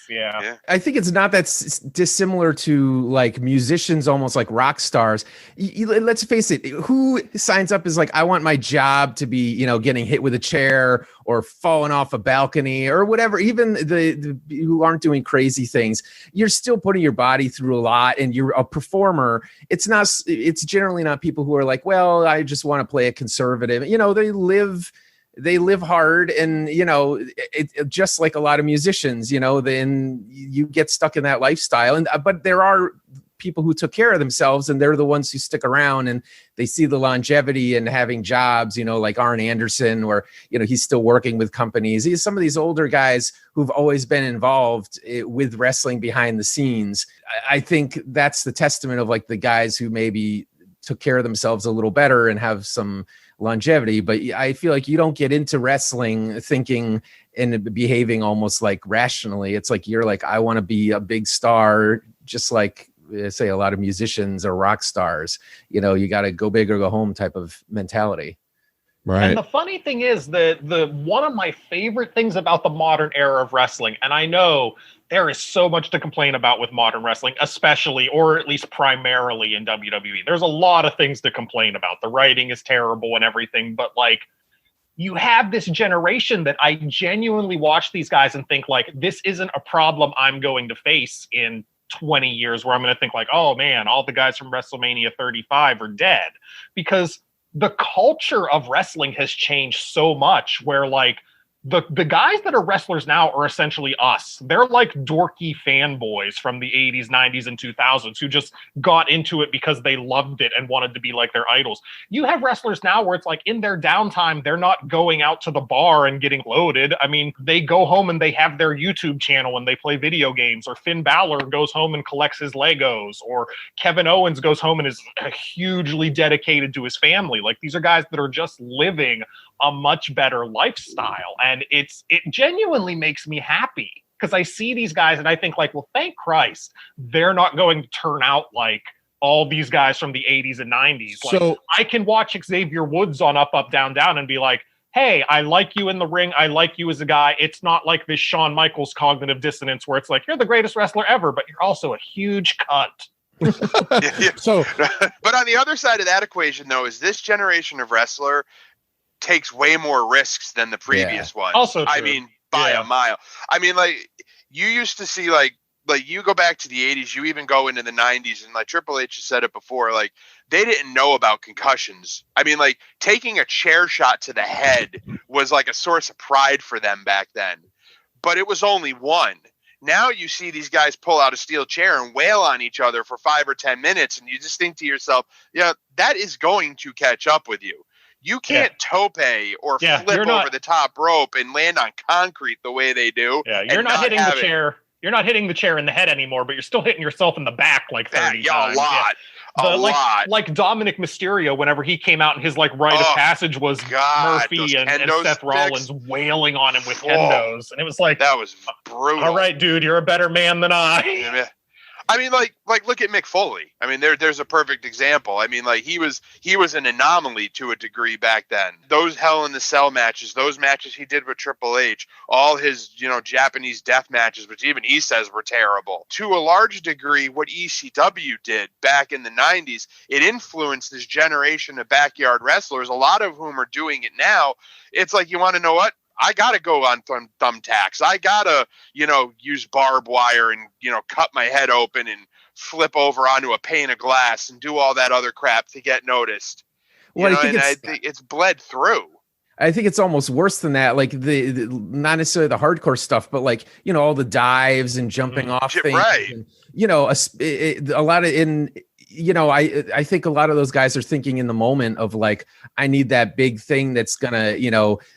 Yeah. I think it's not that dissimilar to like musicians, almost like rock stars. Let's face it, who signs up is like, I want my job to be, you know, getting hit with a chair or falling off a balcony or whatever. Even the who aren't doing crazy things, you're still putting your body through a lot, and you're a performer. It's generally not people who are like, well, I just want to play a conservative. You know, they live hard, and you know, it just like a lot of musicians, you know, then you get stuck in that lifestyle. And but there are people who took care of themselves, and they're the ones who stick around, and they see the longevity and having jobs, you know, like Arn Anderson, where, you know, he's still working with companies. He's some of these older guys who've always been involved with wrestling behind the scenes. I think that's the testament of like the guys who maybe took care of themselves a little better and have some longevity. But I feel like you don't get into wrestling thinking and behaving almost like rationally. It's like, you're like, I want to be a big star, just like say a lot of musicians or rock stars. You know, you got to go big or go home type of mentality. Right. And the funny thing is that the one of my favorite things about the modern era of wrestling, and I know there is so much to complain about with modern wrestling, especially, or at least primarily in WWE. There's a lot of things to complain about. The writing is terrible and everything, but like, you have this generation that I genuinely watch these guys and think like, this isn't a problem I'm going to face in 20 years, where I'm going to think like, oh man, all the guys from WrestleMania 35 are dead. Because the culture of wrestling has changed so much, where like the guys that are wrestlers now are essentially us. They're like dorky fanboys from the 80s, 90s, and 2000s who just got into it because they loved it and wanted to be like their idols. You have wrestlers now where it's like, in their downtime, they're not going out to the bar and getting loaded. I mean, they go home and they have their YouTube channel and they play video games, or Finn Balor goes home and collects his Legos, or Kevin Owens goes home and is hugely dedicated to his family. Like, these are guys that are just living a much better lifestyle. And it genuinely makes me happy, because I see these guys and I think like, well, thank Christ they're not going to turn out like all these guys from the 80s and 90s. Like, So I can watch Xavier Woods on Up, Up, Down, Down and be like, hey, I like you in the ring. I like you as a guy. It's not like this Shawn Michaels cognitive dissonance where it's like, you're the greatest wrestler ever, but you're also a huge cunt. So, but on the other side of that equation, though, is this generation of wrestler takes way more risks than the previous one. Also true. I mean, by a mile. I mean, like, you used to see, like you go back to the 80s, you even go into the 90s, and like Triple H has said it before, like, they didn't know about concussions. I mean, like, taking a chair shot to the head was like a source of pride for them back then. But it was only one. Now you see these guys pull out a steel chair and wail on each other for 5 or 10 minutes, and you just think to yourself, yeah, that is going to catch up with you. You can't tope or flip over the top rope and land on concrete the way they do. Yeah, you're not hitting the chair. You're not hitting the chair in the head anymore, but you're still hitting yourself in the back like 30 times. A lot. A lot. Like Dominic Mysterio, whenever he came out and his like rite of passage was Murphy and Seth Rollins wailing on him with kendos. And it was like, that was brutal. All right, dude, you're a better man than I. I mean, like look at Mick Foley. I mean, there's a perfect example. I mean, like he was an anomaly to a degree back then. Those Hell in the Cell matches, those matches he did with Triple H, all his, Japanese death matches, which even he says were terrible. To a large degree, what ECW did back in the 90s, it influenced this generation of backyard wrestlers, a lot of whom are doing it now. It's like, you want to know what? I got to go on thumbtacks. I got to, use barbed wire and, cut my head open and flip over onto a pane of glass and do all that other crap to get noticed. Well, I think it's bled through. I think it's almost worse than that. Like the not necessarily the hardcore stuff, but like, all the dives and jumping off things. Right. And, a lot of I think a lot of those guys are thinking in the moment of like, I need that big thing that's gonna,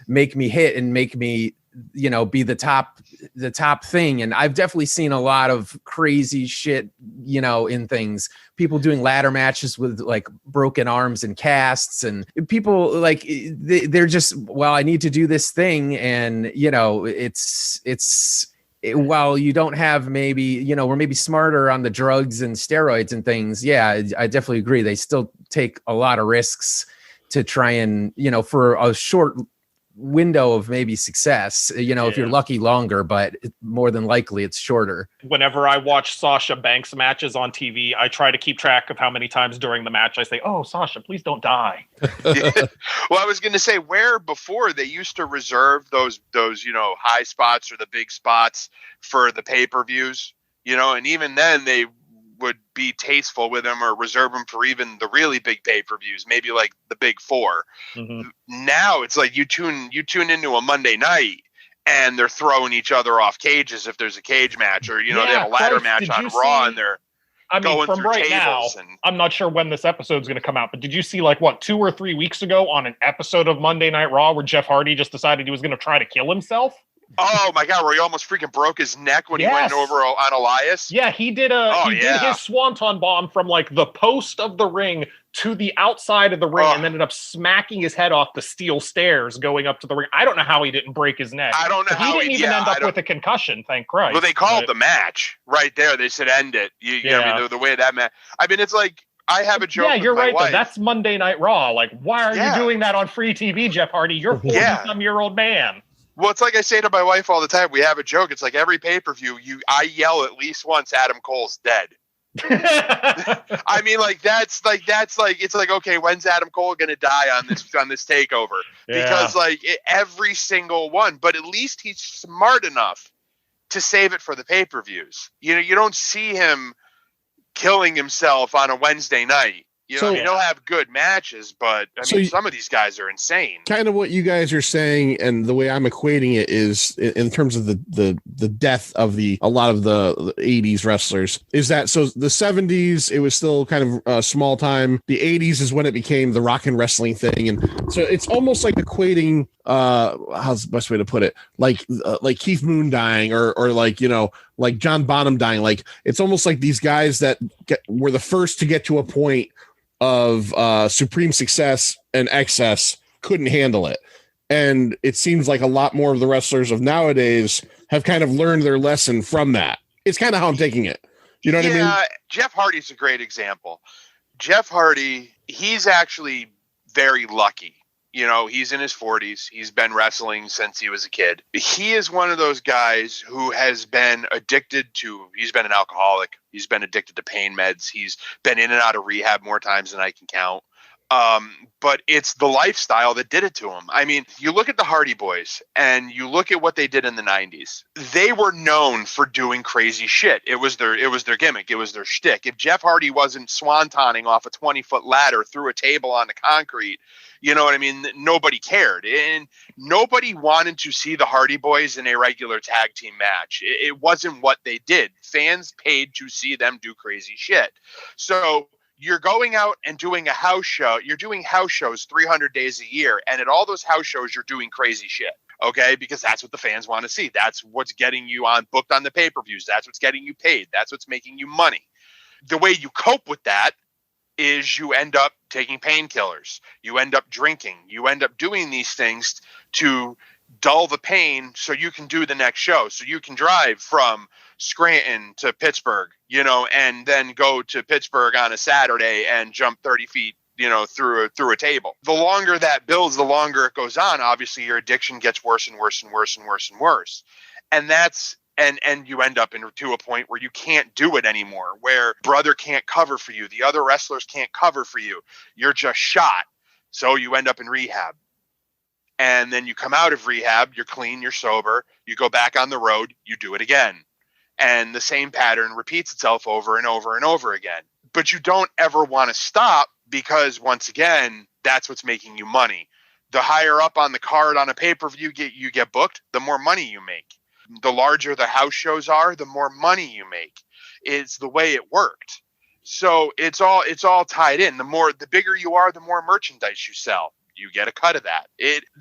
make me hit and make me, be the top thing. And I've definitely seen a lot of crazy shit, in things, people doing ladder matches with like broken arms and casts, and people like, they're just, well, I need to do this thing. And, while you don't have maybe, we're maybe smarter on the drugs and steroids and things. Yeah, I definitely agree. They still take a lot of risks to try and, for a short window of maybe success, if you're lucky, longer, but more than likely it's shorter. Whenever I watch Sasha Banks matches on TV, I try to keep track of how many times during the match I say, "Oh, Sasha, please don't die." Well, I was going to say, where before they used to reserve those high spots or the big spots for the pay-per-views, and even then they would be tasteful with them or reserve them for even the really big pay-per-views, maybe like the big four. Mm-hmm. Now it's like you tune into a Monday night and they're throwing each other off cages if there's a cage match, or they have a ladder match on Raw and they're going from through right tables. Now, I'm not sure when this episode's going to come out, but did you see 2 or 3 weeks ago on an episode of Monday Night Raw where Jeff Hardy just decided he was going to try to kill himself? Oh my God, where he almost freaking broke his neck when he went over on Elias? Yeah, he did did his swanton bomb from the post of the ring to the outside of the ring and ended up smacking his head off the steel stairs going up to the ring. I don't know how he didn't break his neck. I don't know how he didn't even end up with a concussion, thank Christ. Well, they called the match right there. They said end it. The way that match. I mean, it's like, I have a joke. Yeah, you're right. Wife. Though. That's Monday Night Raw. Why are you doing that on free TV, Jeff Hardy? You're a 40-some-year-old man. Well, it's like I say to my wife all the time. We have a joke. It's like every pay-per-view, I yell at least once, Adam Cole's dead. I mean, that's it's like, okay, when's Adam Cole gonna die on this takeover? Because every single one, but at least he's smart enough to save it for the pay-per-views. You don't see him killing himself on a Wednesday night. He'll have good matches, but some of these guys are insane. Kind of what you guys are saying, and the way I'm equating it is in terms of the death of a lot of the 80s wrestlers, is that so the 70s it was still kind of small time. The 80s is when it became the rock and wrestling thing, and so it's almost like equating how's the best way to put it, like Keith Moon dying or like John Bonham dying. Like it's almost like these guys that were the first to get to a point of supreme success and excess couldn't handle it. And it seems like a lot more of the wrestlers of nowadays have kind of learned their lesson from that. It's kind of how I'm taking it. You know what I mean? Yeah, Jeff Hardy's a great example. Jeff Hardy, he's actually very lucky You know, he's in his 40s. He's been wrestling since he was a kid. He is one of those guys who has been he's been an alcoholic. He's been addicted to pain meds. He's been in and out of rehab more times than I can count. But it's the lifestyle that did it to him. I mean, you look at the Hardy Boys and you look at what they did in the 90s. They were known for doing crazy shit. It was their gimmick. It was their shtick. If Jeff Hardy wasn't swantoning off a 20-foot ladder through a table on the concrete, you know what I mean? Nobody cared. And nobody wanted to see the Hardy Boys in a regular tag team match. It wasn't what they did. Fans paid to see them do crazy shit. So you're going out and doing a house show. You're doing house shows 300 days a year. And at all those house shows, you're doing crazy shit. Okay. Because that's what the fans want to see. That's what's getting you booked on the pay-per-views. That's what's getting you paid. That's what's making you money. The way you cope with that is you end up taking painkillers. You end up drinking. You end up doing these things to dull the pain so you can do the next show. So you can drive from Scranton to Pittsburgh, you know, and then go to Pittsburgh on a Saturday and jump 30 feet, you know, through a table. The longer that builds, the longer it goes on. Obviously, your addiction gets worse and worse and worse and worse and worse. And that's and you end up to a point where you can't do it anymore, where brother can't cover for you. The other wrestlers can't cover for you. You're just shot. So you end up in rehab. And then you come out of rehab, you're clean, you're sober, you go back on the road, you do it again. And the same pattern repeats itself over and over and over again. But you don't ever want to stop because, once again, that's what's making you money. The higher up on the card on a pay-per-view you get booked, the more money you make. The larger the house shows are, the more money you make. It's the way it worked. So it's all tied in. The bigger you are, the more merchandise you sell. You get a cut of that.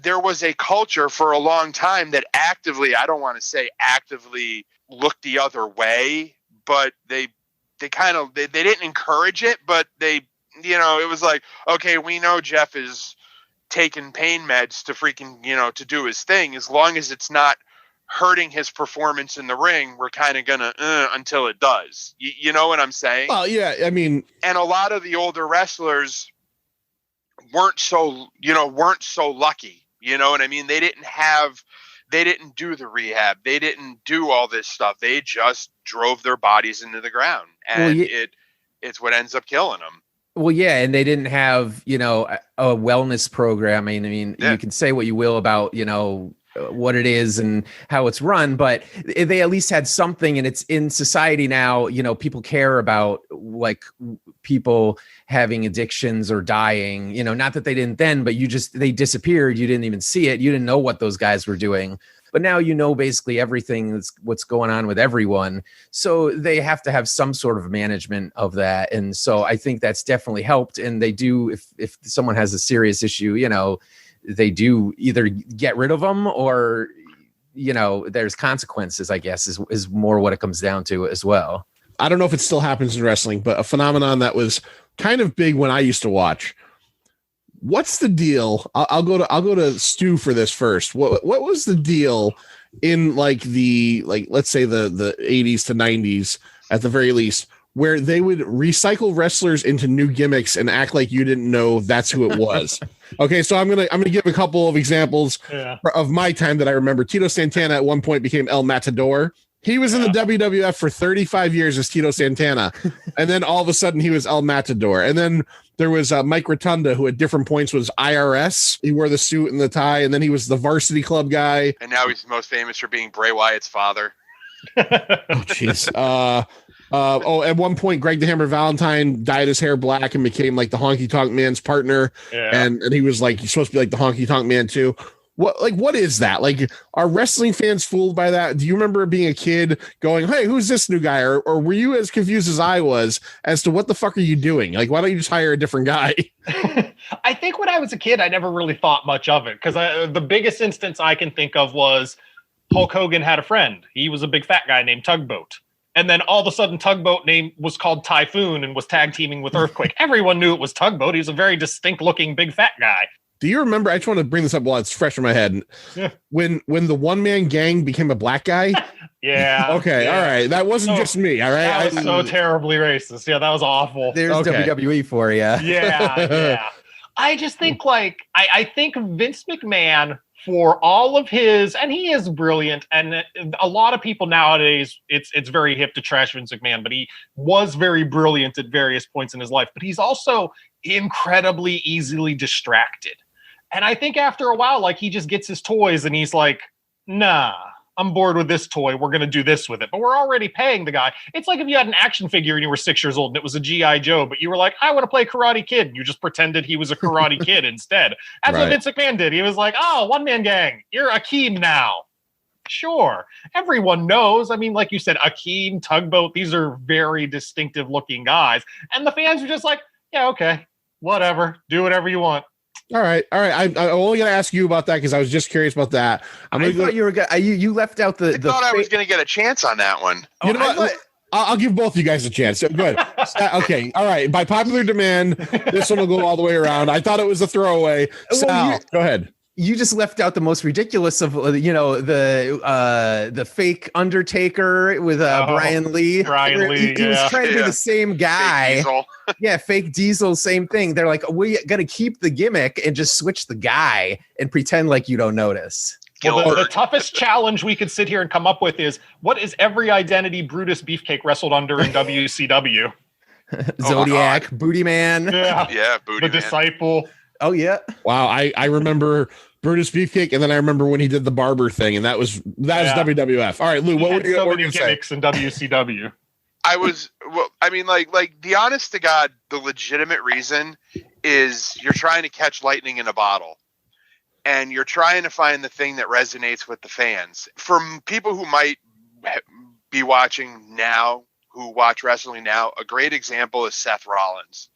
There was a culture for a long time that actively, I don't want to say actively looked the other way, but they didn't encourage it, but they, you know, it was like, okay, we know Jeff is taking pain meds to freaking, you know, to do his thing. As long as it's not hurting his performance in the ring, we're kind of gonna until it does. You know what I'm saying? Well, yeah, I mean, and a lot of the older wrestlers weren't so lucky. You know what I mean? They didn't do the rehab. They didn't do all this stuff. They just drove their bodies into the ground, and it's what ends up killing them. Well, yeah, and they didn't have, you know, a wellness programming. I mean, you can say what you will about, you know, what it is and how it's run, but they at least had something. And it's in society now, you know, people care about like people having addictions or dying, you know, not that they didn't then, but they disappeared. You didn't even see it. You didn't know what those guys were doing. But now you know basically everything that's what's going on with everyone. So they have to have some sort of management of that. And so I think that's definitely helped. And they do, if someone has a serious issue, you know, they do either get rid of them or, you know, there's consequences, I guess, is more what it comes down to as well. I don't know if it still happens in wrestling, but a phenomenon that was kind of big when I used to watch. What's the deal? I'll go to Stu for this first. What was the deal in let's say the 80s to 90s at the very least, where they would recycle wrestlers into new gimmicks and act like you didn't know that's who it was? Okay, so I'm gonna give a couple of examples of my time that I remember. Tito Santana at one point became El Matador. He was in the WWF for 35 years as Tito Santana, and then all of a sudden he was El Matador. And then there was Mike Rotunda, who at different points was IRS. He wore the suit and the tie, and then he was the Varsity Club guy. And now he's most famous for being Bray Wyatt's father. Oh, jeez. At one point, Greg the Hammer Valentine dyed his hair black and became like the Honky Tonk Man's partner. Yeah. And he was like, he's supposed to be like the Honky Tonk Man too. What is that? Like, are wrestling fans fooled by that? Do you remember being a kid going, hey, who's this new guy? Or were you as confused as I was as to what the fuck are you doing? Like, why don't you just hire a different guy? I think when I was a kid, I never really thought much of it because the biggest instance I can think of was Hulk Hogan had a friend. He was a big fat guy named Tugboat. And then all of a sudden, Tugboat name was called Typhoon and was tag teaming with Earthquake. Everyone knew it was Tugboat. He was a very distinct looking big fat guy. Do you remember? I just want to bring this up while it's fresh in my head. Yeah. When the one man gang became a black guy. Yeah. Okay. Yeah. All right. That wasn't just me. All right. That was so terribly racist. Yeah, that was awful. There's WWE for you. Yeah. I just think I think Vince McMahon, for all of his, and he is brilliant, and a lot of people nowadays, it's very hip to trash Vince McMahon, but he was very brilliant at various points in his life. But he's also incredibly easily distracted. And I think after a while, like, he just gets his toys and he's like, nah, I'm bored with this toy. We're going to do this with it. But we're already paying the guy. It's like if you had an action figure and you were 6 years old and it was a G.I. Joe, but you were like, I want to play Karate Kid. And you just pretended he was a Karate Kid instead. That's what Vince McMahon did. He was like, oh, one man gang. You're Akeem now. Sure. Everyone knows. I mean, like you said, Akeem, Tugboat, these are very distinctive looking guys. And the fans are just like, yeah, okay, whatever. Do whatever you want. All right. I'm only going to ask you about that because I was just curious about that. I thought you were good. You left out the. I thought I was going to get a chance on that one. You know what? I'll give both of you guys a chance. So, good. Okay. All right. By popular demand, this one will go all the way around. I thought it was a throwaway. Sal, go ahead. You just left out the most ridiculous of, the fake Undertaker with Brian Lee. He was trying to be the same guy. Fake Diesel, same thing. They're like, we're gonna keep the gimmick and just switch the guy and pretend like you don't notice. Well, the toughest challenge we could sit here and come up with is, what is every identity Brutus Beefcake wrestled under in WCW? Zodiac, Booty Man. Yeah, Booty Man. The Disciple. Oh yeah. Wow, I remember Brutus Beefcake, and then I remember when he did the barber thing, and that was WWF. All right, Lou, what were you going to say? Gimmicks in WCW. The honest to God, the legitimate reason is you're trying to catch lightning in a bottle, and you're trying to find the thing that resonates with the fans. From people who might be watching now, who watch wrestling now, a great example is Seth Rollins.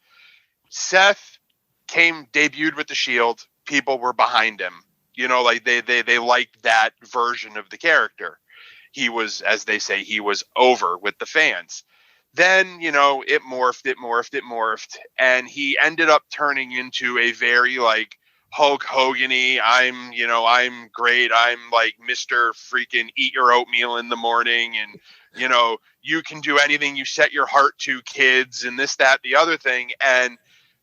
Seth debuted with the Shield. People were behind him. They liked that version of the character. He was, as they say, he was over with the fans. Then, it morphed, and he ended up turning into a very Hulk Hogan-y, I'm great. I'm like Mr. freaking eat your oatmeal in the morning, and you can do anything you set your heart to, kids, and this, that, the other thing. And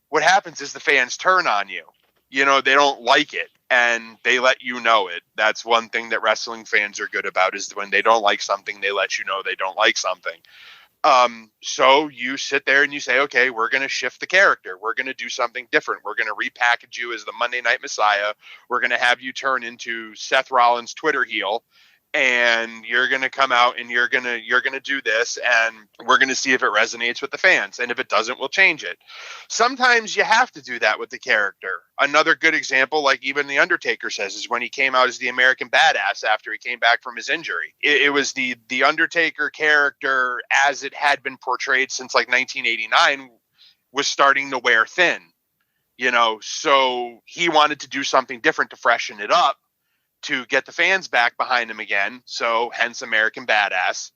what happens is the fans turn on you. They don't like it, and they let you know it. That's one thing that wrestling fans are good about, is when they don't like something, they let you know they don't like something. So you sit there and you say, okay, we're going to shift the character. We're going to do something different. We're going to repackage you as the Monday Night Messiah. We're going to have you turn into Seth Rollins' Twitter heel, and you're going to come out and you're going to do this, and we're going to see if it resonates with the fans. And if it doesn't, we'll change it. Sometimes you have to do that with the character. Another good example, like even The Undertaker says, is when he came out as the American Badass after he came back from his injury. It was the Undertaker character, as it had been portrayed since 1989, was starting to wear thin, so he wanted to do something different to freshen it up, to get the fans back behind him again. So hence American Badass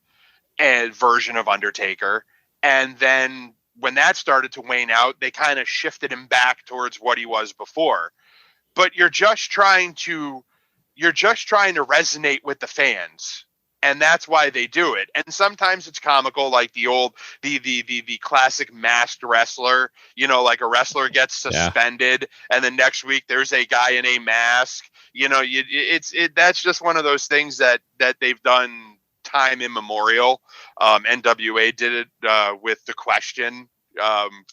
and version of Undertaker. And then when that started to wane out, they kind of shifted him back towards what he was before. But you're just trying to resonate with the fans. And that's why they do it. And sometimes it's comical, like the classic masked wrestler, like a wrestler gets suspended and then next week there's a guy in a mask. That's just one of those things that they've done time immemorial. NWA did it with The Question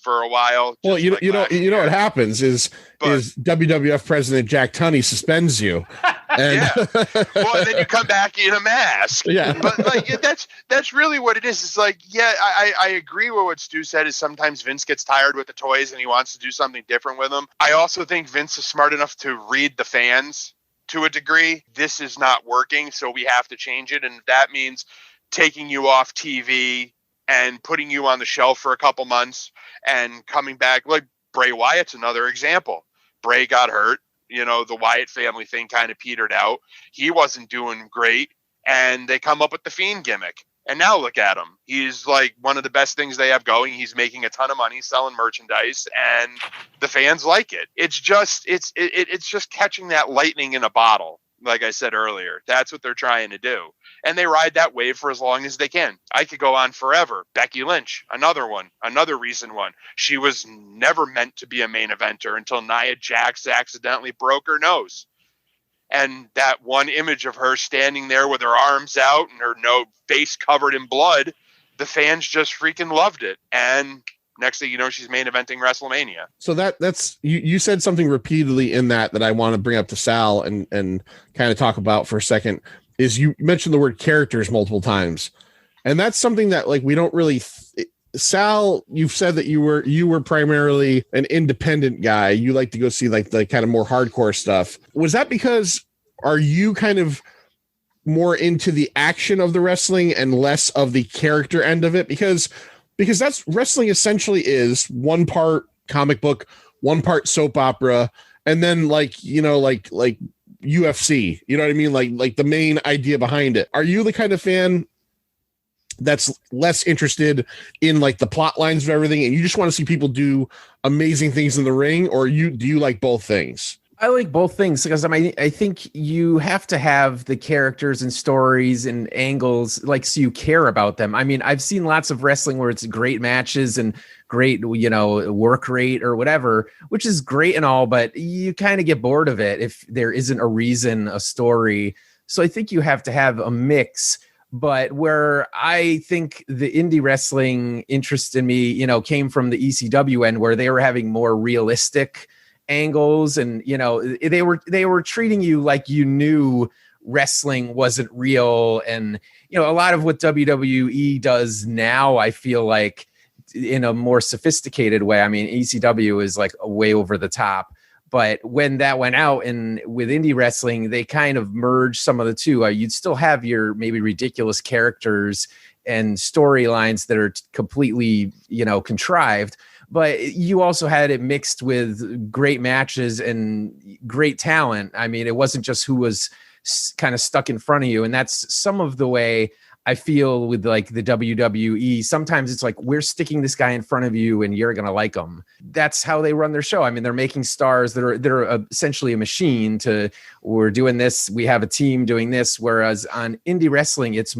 for a while. Well, what happens is WWF President Jack Tunney suspends you. And well, and then you come back in a mask. Yeah. But that's really what it is. It's I agree with what Stu said, is sometimes Vince gets tired with the toys and he wants to do something different with them. I also think Vince is smart enough to read the fans to a degree. This is not working, so we have to change it. And that means taking you off TV and putting you on the shelf for a couple months and coming back. Like Bray Wyatt's another example. Bray got hurt. The Wyatt family thing kind of petered out. He wasn't doing great, and they come up with the Fiend gimmick. And now look at him. He's like one of the best things they have going. He's making a ton of money selling merchandise, and the fans like it. It's just catching that lightning in a bottle. Like I said earlier, that's what they're trying to do. And they ride that wave for as long as they can. I could go on forever. Becky Lynch, another one, another recent one. She was never meant to be a main eventer until Nia Jax accidentally broke her nose. And that one image of her standing there with her arms out and her face covered in blood, the fans just freaking loved it. And next thing you know, she's main eventing WrestleMania. So that's you said something repeatedly in that I want to bring up to Sal and kind of talk about for a second. Is you mentioned the word characters multiple times, and that's something that like we don't really. Sal, you've said that you were primarily an independent guy. You like to go see like the kind of more hardcore stuff. Was that because are you kind of more into the action of the wrestling and less of the character end of it? Because that's wrestling essentially is one part comic book, one part soap opera, and then like UFC, you know what I mean? Like the main idea behind it. Are you the kind of fan that's less interested in like the plot lines of everything and you just want to see people do amazing things in the ring, or do you like both things? I like both things because I think you have to have the characters and stories and angles, like, so you care about them. I mean, I've seen lots of wrestling where it's great matches and great, work rate or whatever, which is great and all, but you kind of get bored of it if there isn't a reason, a story. So I think you have to have a mix. But where I think the indie wrestling interest in me, came from the ECW end, where they were having more realistic angles, and they were treating you like you knew wrestling wasn't real. And a lot of what WWE does now, I feel like, in a more sophisticated way. I mean, ECW is like way over the top. But when that went out, and with indie wrestling, they kind of merged some of the two. You'd still have your maybe ridiculous characters and storylines that are completely, contrived. But you also had it mixed with great matches and great talent. I mean, it wasn't just who was kind of stuck in front of you. And that's some of the way I feel with like the WWE. Sometimes it's like, we're sticking this guy in front of you and you're going to like him. That's how they run their show. I mean, they're making stars that are essentially a machine we're doing this. We have a team doing this. Whereas on indie wrestling, it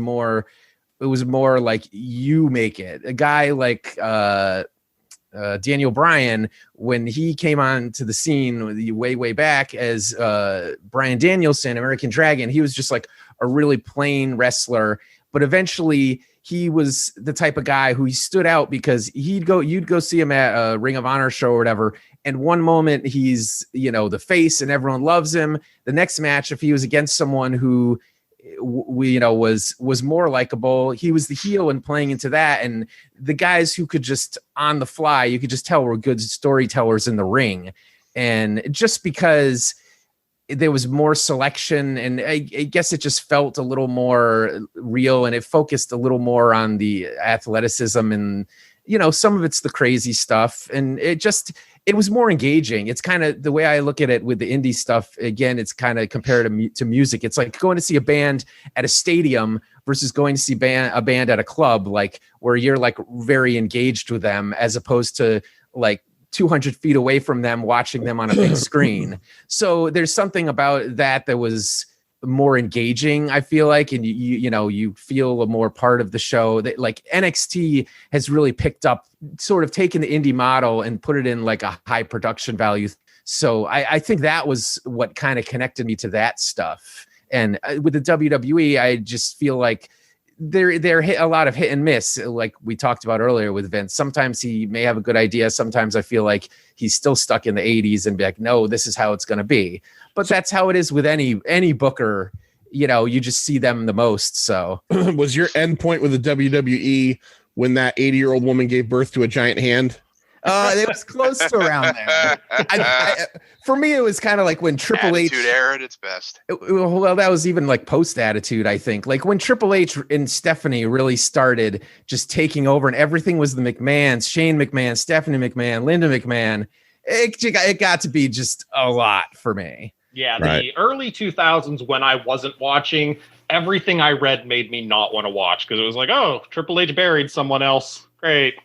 was more like you make it. A guy like, Daniel Bryan, when he came on to the scene way back as Bryan Danielson, American Dragon, he was just like a really plain wrestler. But eventually he was the type of guy who he stood out because you'd go see him at a Ring of Honor show or whatever. And one moment he's, the face and everyone loves him. The next match, if he was against someone who was more likable, he was the heel and playing into that. And the guys who could just on the fly, you could just tell were good storytellers in the ring. And just because there was more selection, and I guess it just felt a little more real, and it focused a little more on the athleticism, and some of it's the crazy stuff, and it was more engaging. It's kind of the way I look at it with the indie stuff. Again, it's kind of compared to music. It's like going to see a band at a stadium versus going to see a band at a club, like where you're like very engaged with them, as opposed to like 200 feet away from them, watching them on a big screen. So there's something about that was more engaging, I feel like, and you feel a more part of the show. That like NXT has really picked up, sort of taken the indie model and put it in like a high production value. So I think that was what kind of connected me to that stuff. And with the WWE, I just feel like they're a lot of hit and miss, like we talked about earlier with Vince. Sometimes he may have a good idea. Sometimes I feel like he's still stuck in the 80s and be like, no, this is how it's going to be. But that's how it is with any booker. You just see them the most. So was your end point with the WWE when that 80-year-old woman gave birth to a giant hand? It was close to around there. For me, it was kind of like when Triple H. Attitude Era at its best. Well, that was even like post Attitude, I think. Like when Triple H and Stephanie really started just taking over, and everything was the McMahons, Shane McMahon, Stephanie McMahon, Linda McMahon. It got to be just a lot for me. Yeah, Right. The early 2000s, when I wasn't watching, everything I read made me not want to watch, because it was like, oh, Triple H buried someone else. Great.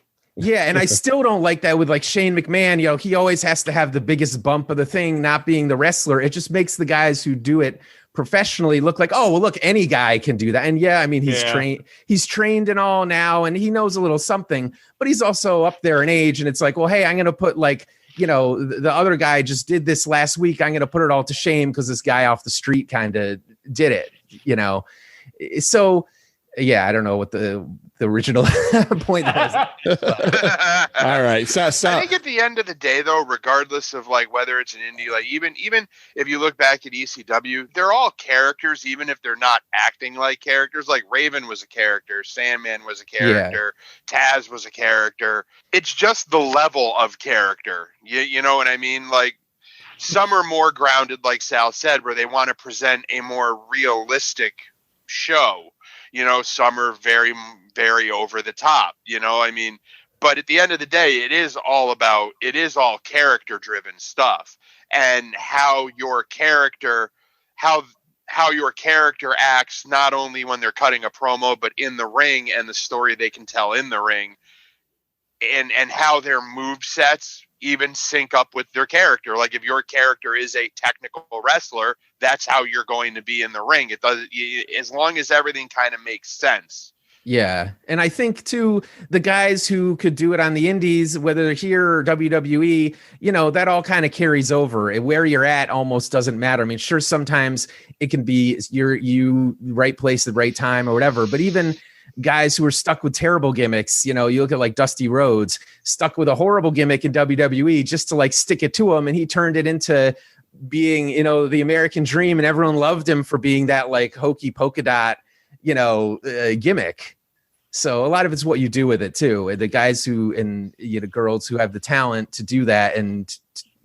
Yeah, and I still don't like that with like Shane McMahon. He always has to have the biggest bump of the thing, not being the wrestler. It just makes the guys who do it professionally look like, oh, well, look, any guy can do that. And yeah, I mean, he's trained and all now, and he knows a little something, but he's also up there in age. And it's like, well, hey, I'm going to put like, you know, the other guy just did this last week. I'm going to put it all to shame because this guy off the street kind of did it, you know? So yeah, I don't know what the original point was. All right. So I think at the end of the day, though, regardless of like whether it's an indie, like even if you look back at ECW, they're all characters, even if they're not acting like characters. Like Raven was a character, Sandman was a character, Taz was a character. It's just the level of character. You know what I mean? Like some are more grounded, like Sal said, where they want to present a more realistic show. You know, some are very, very over the top, you know, I mean, but at the end of the day, it is all character driven stuff, and how your character acts, not only when they're cutting a promo, but in the ring, and the story they can tell in the ring, and how their move sets even sync up with their character. Like if your character is a technical wrestler, that's how you're going to be in the ring. It does, as long as everything kind of makes sense. Yeah. And I think too, the guys who could do it on the indies, whether they're here or WWE, you know, that all kind of carries over. Where you're at almost doesn't matter. I mean, sure, sometimes it can be you right place at the right time or whatever, but even guys who are stuck with terrible gimmicks, you know, you look at like Dusty Rhodes, stuck with a horrible gimmick in WWE just to like stick it to him, and he turned it into being, you know, the American dream, and everyone loved him for being that like hokey polka dot, you know, gimmick. So a lot of it's what you do with it too. The guys who, and you know, girls who have the talent to do that and,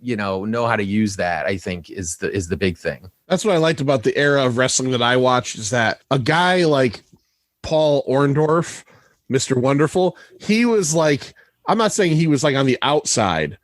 you know how to use that, I think is the big thing. That's what I liked about the era of wrestling that I watched, is that a guy like Paul Orndorff, Mr. Wonderful, he was like, I'm not saying he was like on the outside,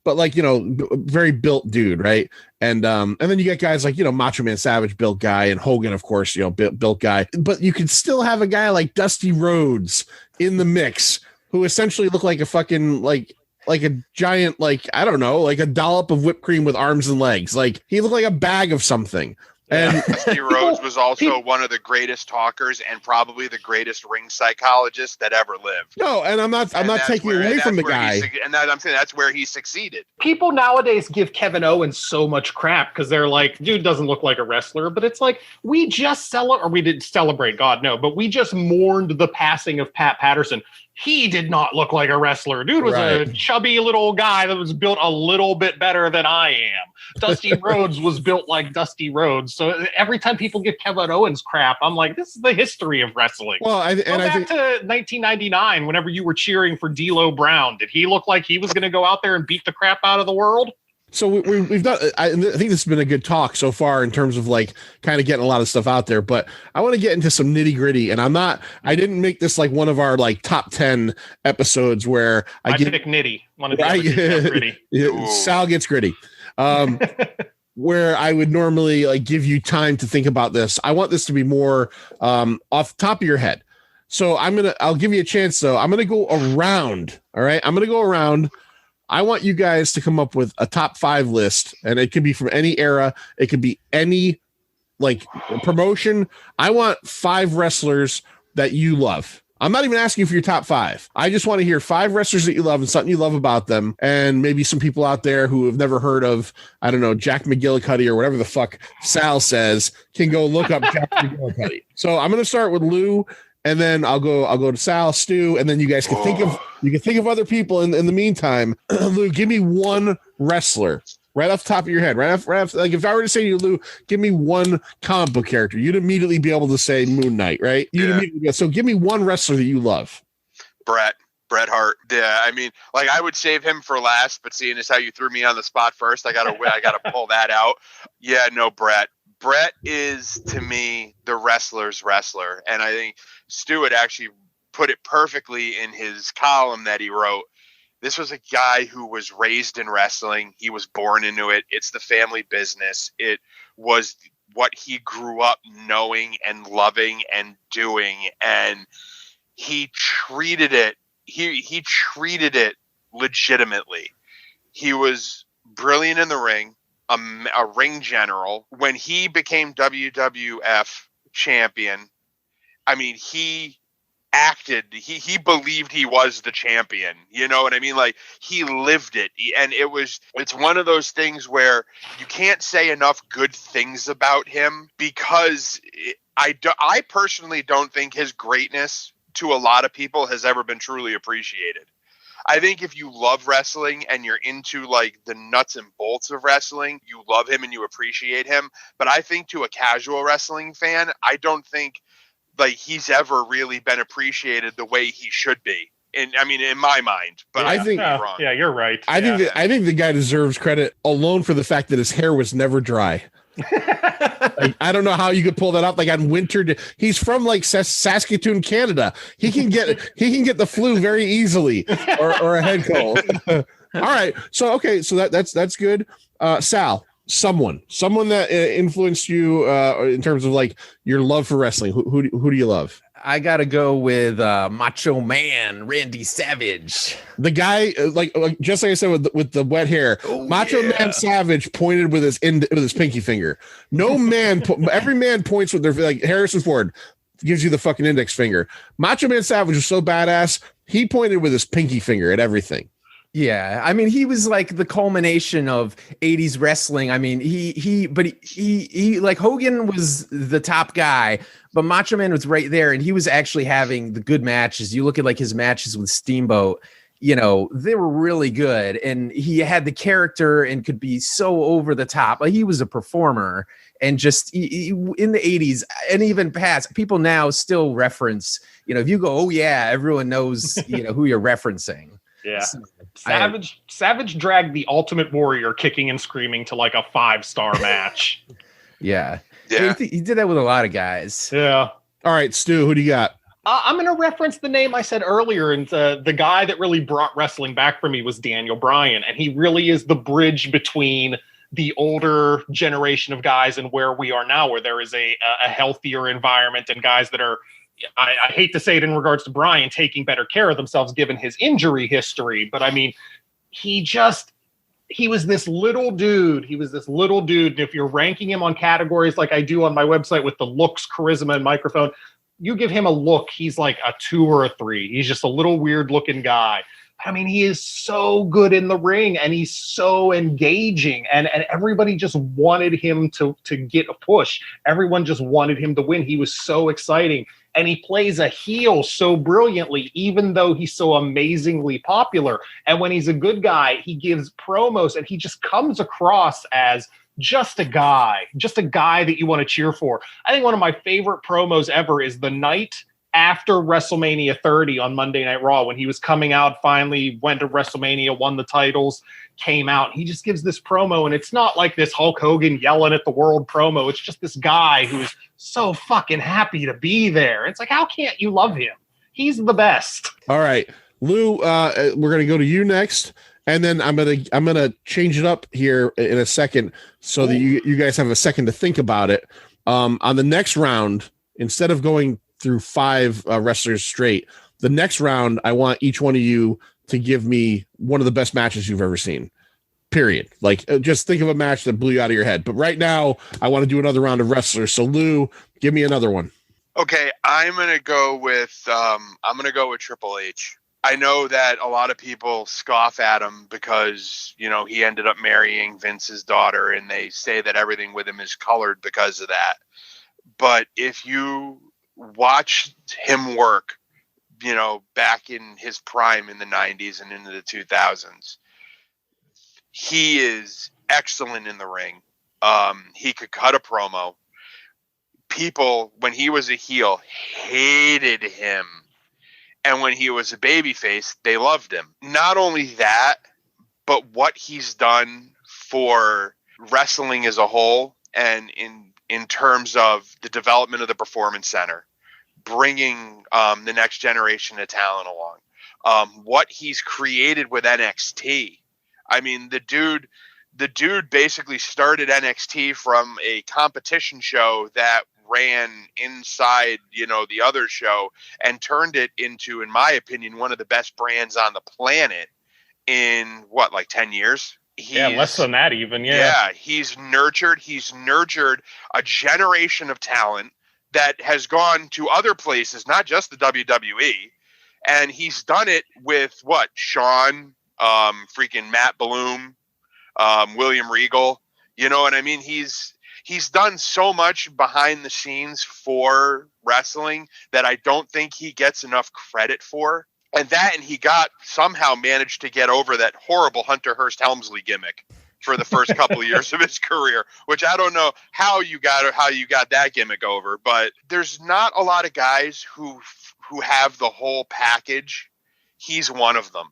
but like, you know, very built dude, right? And then you get guys like, you know, Macho Man Savage, built guy, and Hogan, of course, you know, built guy. But you could still have a guy like Dusty Rhodes in the mix, who essentially looked like a fucking like a giant, like, I don't know, like a dollop of whipped cream with arms and legs. Like he looked like a bag of something. And Dusty Rhodes was also one of the greatest talkers and probably the greatest ring psychologist that ever lived. No, and I'm not taking away from the guy. I'm saying that's where he succeeded. People nowadays give Kevin Owens so much crap because they're like, dude doesn't look like a wrestler, but it's like, we didn't celebrate, God, no, but we just mourned the passing of Pat Patterson. He did not look like a wrestler. Dude was a chubby little guy that was built a little bit better than I am. Dusty Rhodes was built like Dusty Rhodes. So every time people give Kevin Owens crap, I'm like, this is the history of wrestling. Well, I think to 1999, whenever you were cheering for D'Lo Brown, did he look like he was going to go out there and beat the crap out of the world? So we've done, I think this has been a good talk so far in terms of like kind of getting a lot of stuff out there, but I want to get into some nitty gritty, and I didn't make this like one of our like top 10 episodes where I get nitty. One of the gritty. Sal gets gritty. Where I would normally like give you time to think about this. I want this to be more off the top of your head. So I'll give you a chance though. I'm going to go around. All right. I'm going to go around. I want you guys to come up with a top 5 list, and it could be from any era. It could be any like promotion. I want 5 wrestlers that you love. I'm not even asking for your top 5. I just want to hear 5 wrestlers that you love and something you love about them. And maybe some people out there who have never heard of, I don't know, Jack McGillicuddy or whatever the fuck Sal says, can go look up Jack McGillicuddy. So I'm going to start with Lou, and then I'll go to Sal, Stu, and then you guys can think of other people in the meantime. Lou, give me one wrestler right off the top of your head. Right off, like if I were to say to you, Lou, give me one comic book character, you'd immediately be able to say Moon Knight, right? So give me one wrestler that you love. Bret Hart. Yeah, I mean, like I would save him for last, but seeing as how you threw me on the spot first, I gotta pull that out. Yeah, no, Bret. Bret is, to me, the wrestler's wrestler. And I think Stu had actually put it perfectly in his column that he wrote. This was a guy who was raised in wrestling. He was born into it. It's the family business. It was what he grew up knowing and loving and doing. And he treated it, he treated it legitimately. He was brilliant in the ring. a ring general. When he became WWF champion, I mean, he acted, he believed he was the champion. You know what I mean? Like, he lived it. And it's one of those things where you can't say enough good things about him, because I personally don't think his greatness to a lot of people has ever been truly appreciated. I think if you love wrestling and you're into like the nuts and bolts of wrestling, you love him and you appreciate him. But I think to a casual wrestling fan, I don't think like he's ever really been appreciated the way he should be. And I mean, in my mind, but I think you're wrong. Yeah, you're right. I think the guy deserves credit alone for the fact that his hair was never dry. Like, I don't know how you could pull that off. Like on winter, he's from like Saskatoon, Canada. He can get the flu very easily, or a head cold. All right, so that's good. Sal, someone that influenced you in terms of like your love for wrestling. Who do you love? I gotta go with Macho Man Randy Savage. The guy, like just like I said with the wet hair, Macho Man Savage pointed with his pinky finger. No man, every man points with their, like Harrison Ford gives you the fucking index finger. Macho Man Savage was so badass, he pointed with his pinky finger at everything. Yeah, I mean, he was like the culmination of 80s wrestling. I mean, he like Hogan was the top guy, but Macho Man was right there, and he was actually having the good matches. You look at like his matches with Steamboat, you know, they were really good, and he had the character and could be so over the top. Like, he was a performer, and just in the 80s and even past, people now still reference, you know, if you go, oh yeah, everyone knows, you know, who you're referencing. Yeah. So, Savage dragged the Ultimate Warrior kicking and screaming to like a 5-star match. Yeah. He did that with a lot of guys. Yeah. All right, Stu, who do you got? I'm going to reference the name I said earlier, and the guy that really brought wrestling back for me was Daniel Bryan, and he really is the bridge between the older generation of guys and where we are now, where there is a healthier environment and guys that are, I hate to say it in regards to Bryan, taking better care of themselves given his injury history. But I mean, he was this little dude. And if you're ranking him on categories like I do on my website with the looks, charisma, and microphone, you give him a look, he's like a 2 or a 3. He's just a little weird looking guy. I mean, he is so good in the ring, and he's so engaging, and everybody just wanted him to get a push. Everyone just wanted him to win. He was so exciting. And he plays a heel so brilliantly, even though he's so amazingly popular. And when he's a good guy, he gives promos, and he just comes across as just a guy that you want to cheer for. I think one of my favorite promos ever is the night after WrestleMania 30 on Monday Night Raw, when he was coming out, finally went to WrestleMania, won the titles, came out. He just gives this promo, and it's not like this Hulk Hogan yelling at the world promo. It's just this guy who's so fucking happy to be there. It's like, how can't you love him? He's the best. All right, Lou, we're gonna go to you next, and then I'm gonna change it up here in a second so that you guys have a second to think about it. On the next round, instead of going through 5 wrestlers straight, the next round, I want each one of you to give me one of the best matches you've ever seen. Period. Like, just think of a match that blew you out of your head. But right now, I want to do another round of wrestlers. So Lou, give me another one. Okay, I'm gonna go with Triple H. I know that a lot of people scoff at him because, you know, he ended up marrying Vince's daughter, and they say that everything with him is colored because of that. But if you watch him work, you know, back in his prime in the 90s and into the 2000s, he is excellent in the ring. He could cut a promo. People, when he was a heel, hated him. And when he was a babyface, they loved him. Not only that, but what he's done for wrestling as a whole, and in terms of the development of the Performance Center, bringing the next generation of talent along, what he's created with NXT. I mean, the dude basically started NXT from a competition show that ran inside, you know, the other show, and turned it into, in my opinion, one of the best brands on the planet in like 10 years. less than that even. Yeah, he's nurtured a generation of talent that has gone to other places, not just the WWE. And he's done it with what? Sean, freaking Matt Bloom, William Regal. You know what I mean? He's done so much behind the scenes for wrestling that I don't think he gets enough credit for. And he somehow managed to get over that horrible Hunter Hearst Helmsley gimmick for the first couple of years of his career, which I don't know how you got that gimmick over, but there's not a lot of guys who have the whole package. He's one of them,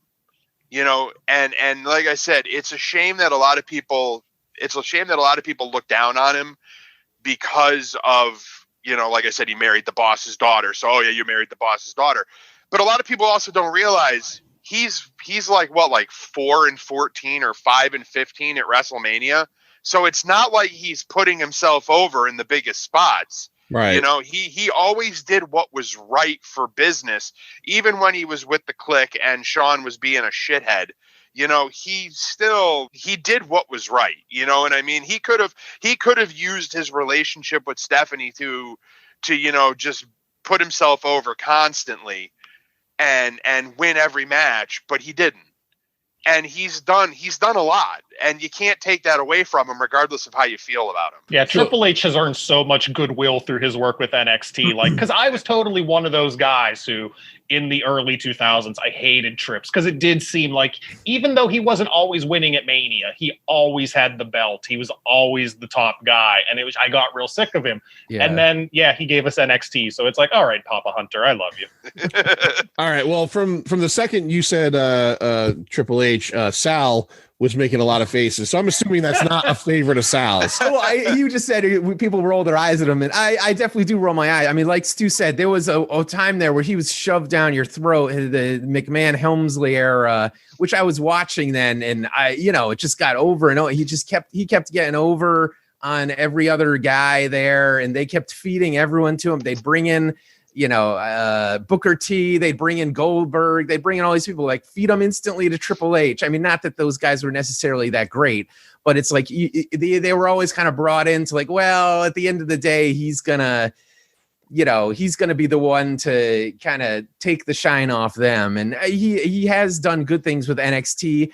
you know, and like I said, it's a shame that a lot of people look down on him because of, you know, like I said, he married the boss's daughter. So, oh yeah, you married the boss's daughter. But a lot of people also don't realize he's like 4-14 or 5-15 at WrestleMania. So it's not like he's putting himself over in the biggest spots. Right. You know, he always did what was right for business, even when he was with the Clique and Sean was being a shithead. You know, he did what was right. You know what I mean? He could have used his relationship with Stephanie to, you know, just put himself over constantly and win every match, but he didn't. And he's done a lot, and you can't take that away from him regardless of how you feel about him. Yeah, Triple H has earned so much goodwill through his work with NXT. Like, because I was totally one of those guys who, in the early 2000s, I hated Trips because it did seem like, even though he wasn't always winning at Mania, he always had the belt. He was always the top guy, and I got real sick of him. Yeah. And then, he gave us NXT, so it's like, all right, Papa Hunter, I love you. All right, well, from the second you said Triple H, Sal was making a lot of faces, so I'm assuming that's not a favorite of Sal's. Well, you just said people roll their eyes at him, and I definitely do roll my eye. I mean, like Stu said, there was a time there where he was shoved down your throat, the McMahon Helmsley era, which I was watching then, and it just got over and over. He kept getting over on every other guy there, and they kept feeding everyone to him. They bring in, Booker T, they bring in Goldberg, they bring in all these people, like feed them instantly to Triple H. I mean, not that those guys were necessarily that great, but it's like they were always kind of brought into like, well, at the end of the day, he's gonna be the one to kind of take the shine off them. And he has done good things with NXT.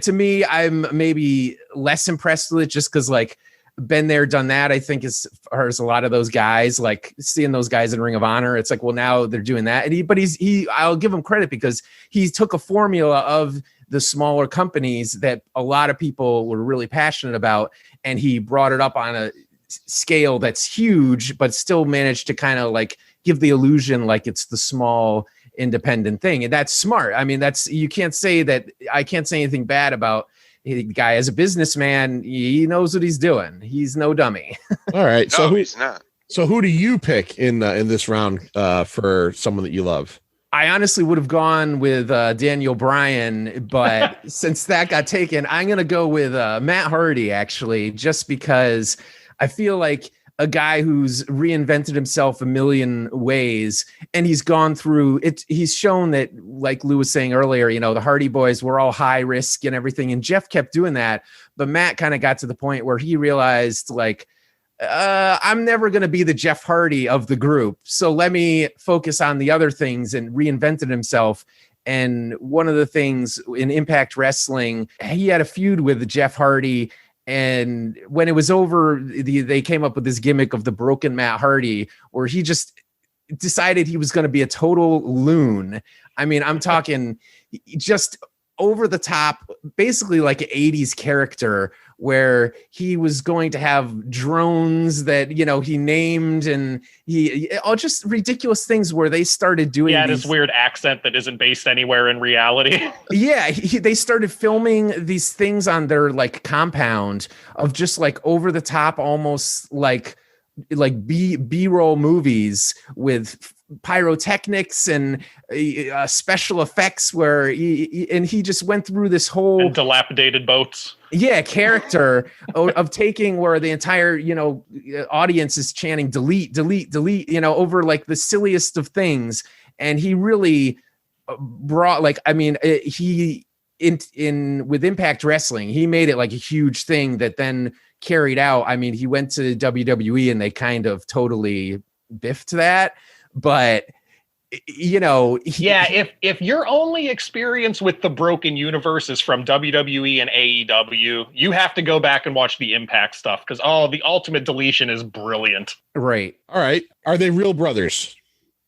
To me, I'm maybe less impressed with it just because like, been there, done that. I think as far as a lot of those guys, like seeing those guys in Ring of Honor, it's like, well, now they're doing that. And I'll give him credit because he took a formula of the smaller companies that a lot of people were really passionate about, and he brought it up on a scale that's huge, but still managed to kind of like give the illusion like it's the small independent thing. And that's smart. I mean, I can't say anything bad about the guy. As a businessman, he knows what he's doing. He's no dummy. All right. No, he's not. So who do you pick in this round for someone that you love? I honestly would have gone with Daniel Bryan, but since that got taken, I'm going to go with Matt Hardy, actually, just because I feel like a guy who's reinvented himself a million ways, and he's gone through it. He's shown that, like Lou was saying earlier, the Hardy Boys were all high risk and everything. And Jeff kept doing that. But Matt kind of got to the point where he realized like, I'm never going to be the Jeff Hardy of the group. So let me focus on the other things, and reinvented himself. And one of the things in Impact Wrestling, he had a feud with Jeff Hardy. And when it was over, they came up with this gimmick of the broken Matt Hardy, where he just decided he was going to be a total loon. I mean, I'm talking just over the top, basically like an 80s character, where he was going to have drones that, he named, and all just ridiculous things where they started doing. Yeah, this weird accent that isn't based anywhere in reality. Yeah, they started filming these things on their like compound of just like over the top, almost like B-roll movies with pyrotechnics and special effects, where he just went through this whole and dilapidated boats. Yeah, character of taking where the entire, audience is chanting delete, delete, delete, over like the silliest of things. And he really brought he in with Impact Wrestling, he made it like a huge thing that then carried out. I mean, he went to WWE and they kind of totally biffed that, but if your only experience with the broken universe is from WWE and AEW, you have to go back and watch the Impact stuff because the Ultimate Deletion is brilliant. Right. All right. Are they real brothers?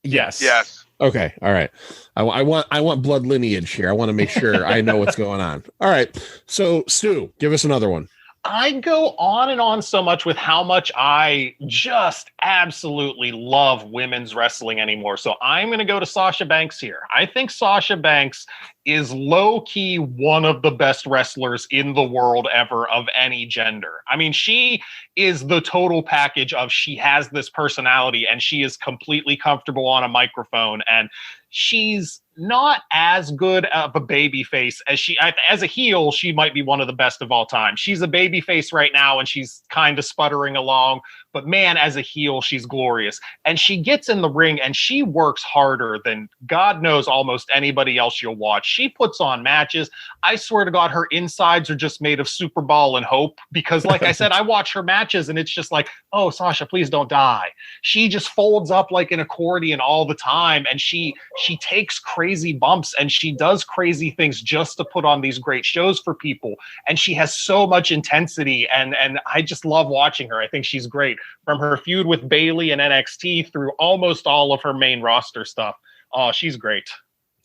Yes. Okay. All right. I want blood lineage here. I want to make sure I know what's going on. All right. So Stu, give us another one. I go on and on so much with how much I just absolutely love women's wrestling anymore. So I'm going to go to Sasha Banks here. I think Sasha Banks is low-key one of the best wrestlers in the world ever of any gender. I mean, she is the total package of she has this personality and she is completely comfortable on a microphone, and she's not as good of a baby face as a heel. She might be one of the best of all time. She's a baby face right now and she's kind of sputtering along, but man, as a heel, she's glorious. And she gets in the ring and she works harder than God knows almost anybody else you'll watch. She puts on matches. I swear to God, her insides are just made of Super Ball and hope, because like I said, I watch her matches and it's just like, oh, Sasha, please don't die. She just folds up like an accordion all the time, and she takes crazy bumps and she does crazy things just to put on these great shows for people. And she has so much intensity, and I just love watching her. I think she's great, from her feud with Bayley and NXT through almost all of her main roster stuff. Oh, she's great.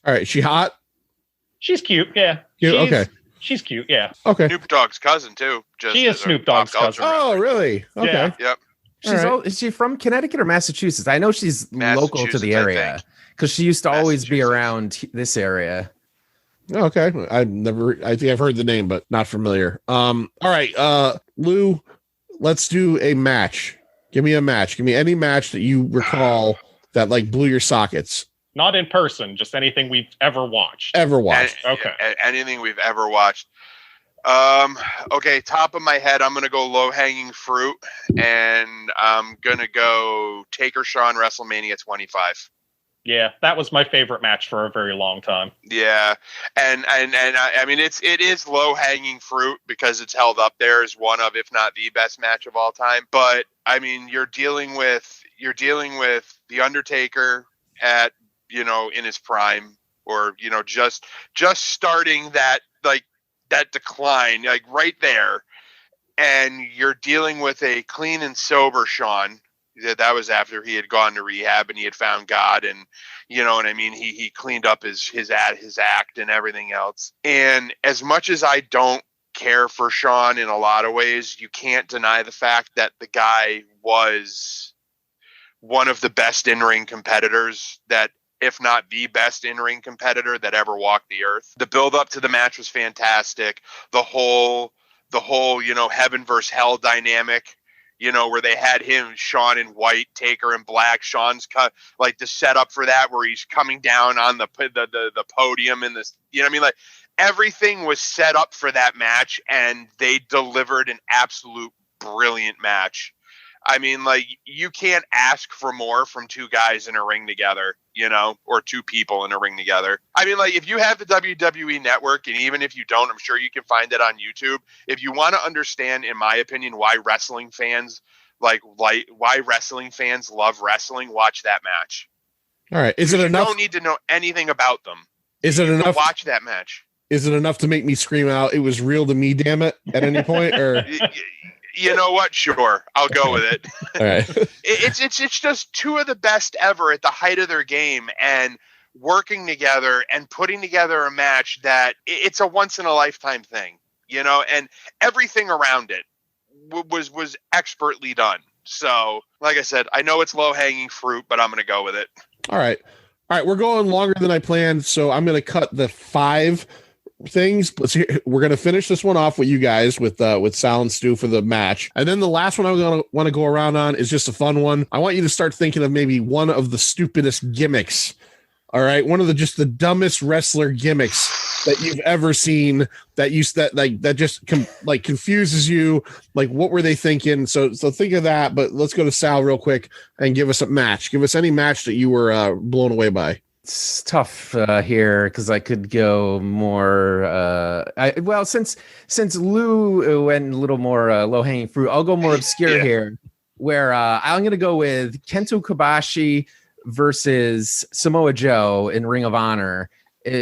All right. She hot? She's cute. Yeah. Okay. She's cute. Yeah. Okay. Snoop Dogg's cousin too. She is Snoop Dogg's cousin. Oh, really? Okay. Yeah. Yep. Is she from Connecticut or Massachusetts? I know she's local to the Massachusetts, I area think. because she used to always be Massachusetts. around this area. Okay. I think I've heard the name, but not familiar. All right. Lou, let's do a match. Give me a match. Give me any match that you recall that like blew your sockets. Not in person, just anything we've ever watched. Ever watched. Okay. Anything we've ever watched. Okay, top of my head, I'm gonna go low hanging fruit, and I'm gonna go Taker Shawn WrestleMania 25. Yeah, that was my favorite match for a very long time. Yeah, and I mean it is low hanging fruit because it's held up there as one of, if not the best match of all time. But I mean, you're dealing with the Undertaker at, in his prime, or just starting that that decline, like right there, and you're dealing with a clean and sober Shawn. That was after he had gone to rehab and he had found God, and what I mean, he cleaned up his act and everything else. And as much as I don't care for Shawn in a lot of ways, you can't deny the fact that the guy was one of the best in-ring competitors, that if not the best in-ring competitor that ever walked the earth. The build up to the match was fantastic. The whole heaven versus hell dynamic, where they had him, Shawn in white, Taker in black. Shawn's cut, like the setup for that, where he's coming down on the podium in this, like everything was set up for that match, and they delivered an absolute brilliant match. I mean, like, you can't ask for more from two guys in a ring together, or two people in a ring together. I mean, like, if you have the WWE Network, and even if you don't, I'm sure you can find it on YouTube. If you want to understand, in my opinion, why wrestling fans why wrestling fans love wrestling, watch that match. All right. Is it enough? You don't need to know anything about them. Is it enough? Watch that match. Is it enough to make me scream out, "It was real to me, damn it," at any point? Or you know what? Sure, I'll go with it. all right. It's just two of the best ever at the height of their game, and working together and putting together a match that it's a once in a lifetime thing, and everything around it was expertly done. So, like I said, I know it's low hanging fruit, but I'm going to go with it. All right. We're going longer than I planned, so I'm going to cut the 5 things. We're going to finish this one off with you guys with Sal and Stu for the match, and then the last one I'm going to want to go around on is just a fun one. I want you to start thinking of maybe one of the stupidest gimmicks. All right, one of the dumbest wrestler gimmicks that you've ever seen that just confuses you. Like, what were they thinking? So think of that. But let's go to Sal real quick and give us a match. Give us any match that you were blown away by. It's tough here because I could go more. Since Lou went a little more low hanging fruit, I'll go more obscure Yeah. here. Where I'm going to go with Kento Kobashi versus Samoa Joe in Ring of Honor.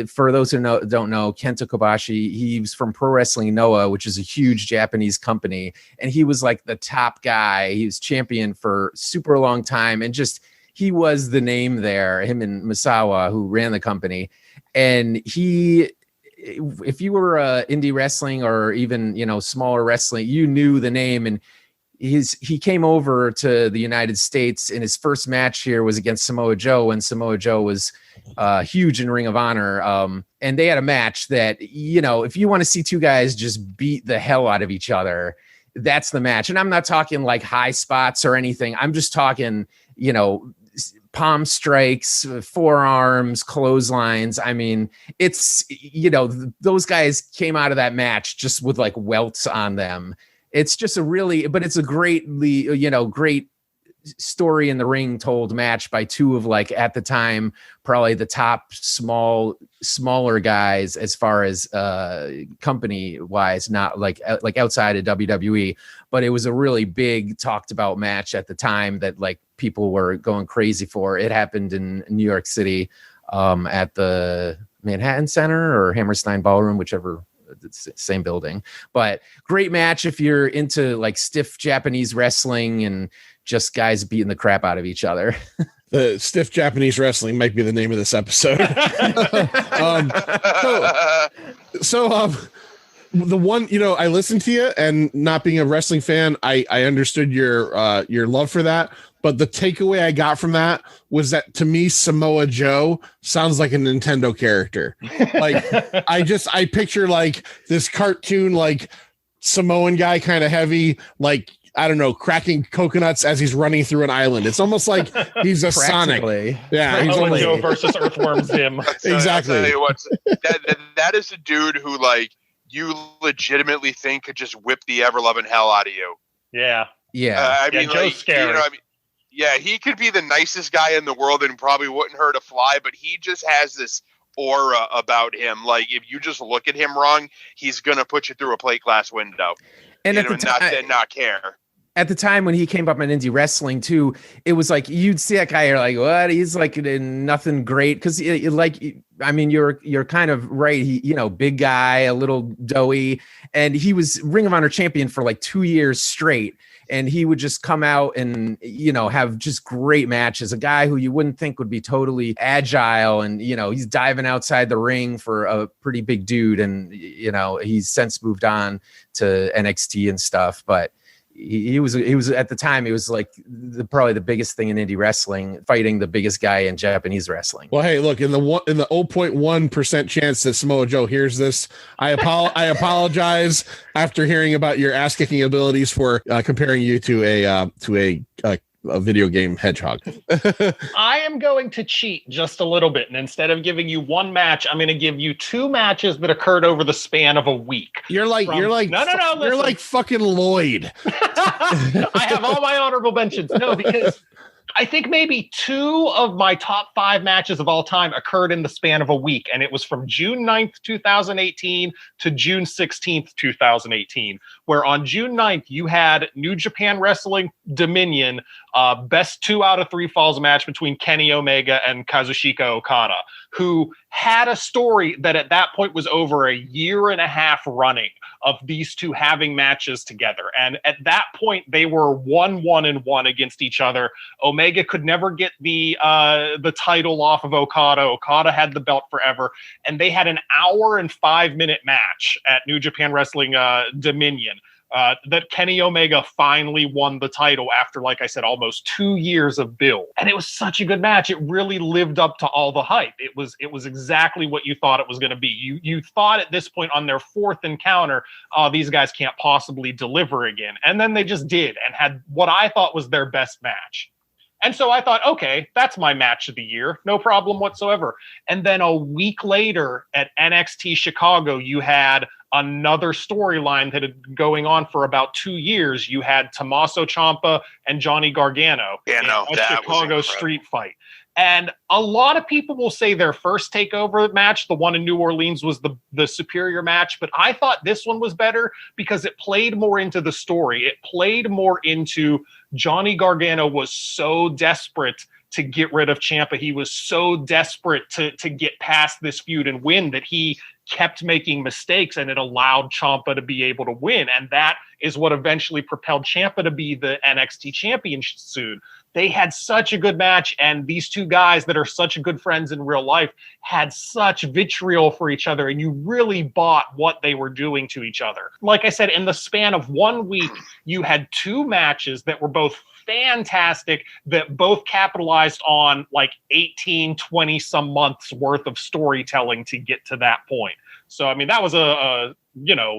For those who don't know, Kento Kobashi, he's from Pro Wrestling Noah, which is a huge Japanese company, and he was like the top guy. He was champion for super long time, and just he was the name there, him and Misawa, who ran the company. And if you were indie wrestling or even, smaller wrestling, you knew the name. And he came over to the United States, and his first match here was against Samoa Joe, and Samoa Joe was huge in Ring of Honor. And they had a match that, if you want to see two guys just beat the hell out of each other, that's the match. And I'm not talking like high spots or anything. I'm just talking, palm strikes, forearms, clotheslines. I mean, it's, those guys came out of that match just with like welts on them. It's just but it's a great story in the ring told match by two of like at the time probably the top smaller guys as far as company wise, not like outside of WWE, but it was a really big talked about match at the time that like people were going crazy for. It happened in New York City at the Manhattan Center or Hammerstein Ballroom, whichever. It's the same building. But great match if you're into like stiff Japanese wrestling and just guys beating the crap out of each other. The stiff Japanese wrestling might be the name of this episode. The one, I listened to you, and not being a wrestling fan, I understood your love for that. But the takeaway I got from that was that to me, Samoa Joe sounds like a Nintendo character. Like I picture like this cartoon, like Samoan guy, kind of heavy, like, I don't know, cracking coconuts as he's running through an island. It's almost like he's a Sonic. Yeah. Samoa Joe versus Earthworm Jim. Exactly. I'll tell you what, that is a dude who like you legitimately think could just whip the ever loving hell out of you. Yeah. Yeah. I mean, Joe's scary. Yeah, he could be the nicest guy in the world and probably wouldn't hurt a fly, but he just has this aura about him. Like, if you just look at him wrong, he's going to put you through a plate glass window. And not care. At the time when he came up in indie wrestling too, it was like you'd see that guy, you're like, what? He's like nothing great. Because you're kind of right. He, big guy, a little doughy, and he was Ring of Honor champion for like 2 years straight. And he would just come out and, have just great matches. A guy who you wouldn't think would be totally agile. And, he's diving outside the ring for a pretty big dude. And, he's since moved on to NXT and stuff. But he was at the time, it was like probably the biggest thing in indie wrestling, fighting the biggest guy in Japanese wrestling. Well, hey, look, in the 0.1% chance that Samoa Joe hears this, I apologize after hearing about your ass kicking abilities for comparing you to a video game hedgehog. I am going to cheat just a little bit, and instead of giving you one match, I'm going to give you two matches that occurred over the span of a week. You're like No. You're Listen. like fucking Lloyd. I have all my honorable mentions. No, because I think maybe two of my top 5 matches of all time occurred in the span of a week, and it was from June 9th, 2018 to June 16th, 2018, where on June 9th, you had New Japan Wrestling Dominion, best 2 out of 3 falls match between Kenny Omega and Kazuchika Okada, who had a story that at that point was over a year and a half running of these two having matches together. And at that point, they were 1-1-1 against each other. Omega could never get the title off of Okada. Okada had the belt forever. And they had an 1 and 5 minute match at New Japan Wrestling Dominion. That Kenny Omega finally won the title after, like I said, almost 2 years of build. And it was such a good match. It really lived up to all the hype. It was exactly what you thought it was going to be. You thought at this point on their 4th encounter, these guys can't possibly deliver again. And then they just did and had what I thought was their best match. And so I thought, okay, that's my match of the year. No problem whatsoever. And then a week later at NXT Chicago, you had another storyline that had been going on for about 2 years. You had Tommaso Ciampa and Johnny Gargano in a Chicago street fight. And a lot of people will say their first takeover match, the one in New Orleans, was the superior match. But I thought this one was better because it played more into the story. It played more into Johnny Gargano was so desperate to get rid of Ciampa. He was so desperate to get past this feud and win that he kept making mistakes, and it allowed Ciampa to be able to win. And that is what eventually propelled Ciampa to be the NXT champion soon. They had such a good match, and these two guys that are such good friends in real life had such vitriol for each other, and you really bought what they were doing to each other. Like I said, in the span of 1 week, you had two matches that were both fantastic, that both capitalized on like 18, 20 some months worth of storytelling to get to that point. So, I mean, that was a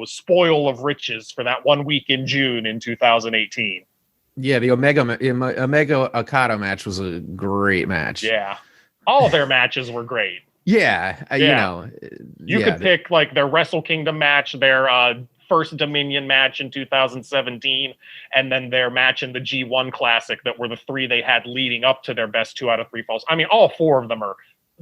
spoil of riches for that 1 week in June in 2018. Yeah, the Omega Okada match was a great match. Yeah. All their matches were great. Yeah, you could pick like their Wrestle Kingdom match, their first Dominion match in 2017, and then their match in the G1 Classic that were the three they had leading up to their best 2 out of 3 falls. I mean, all four of them are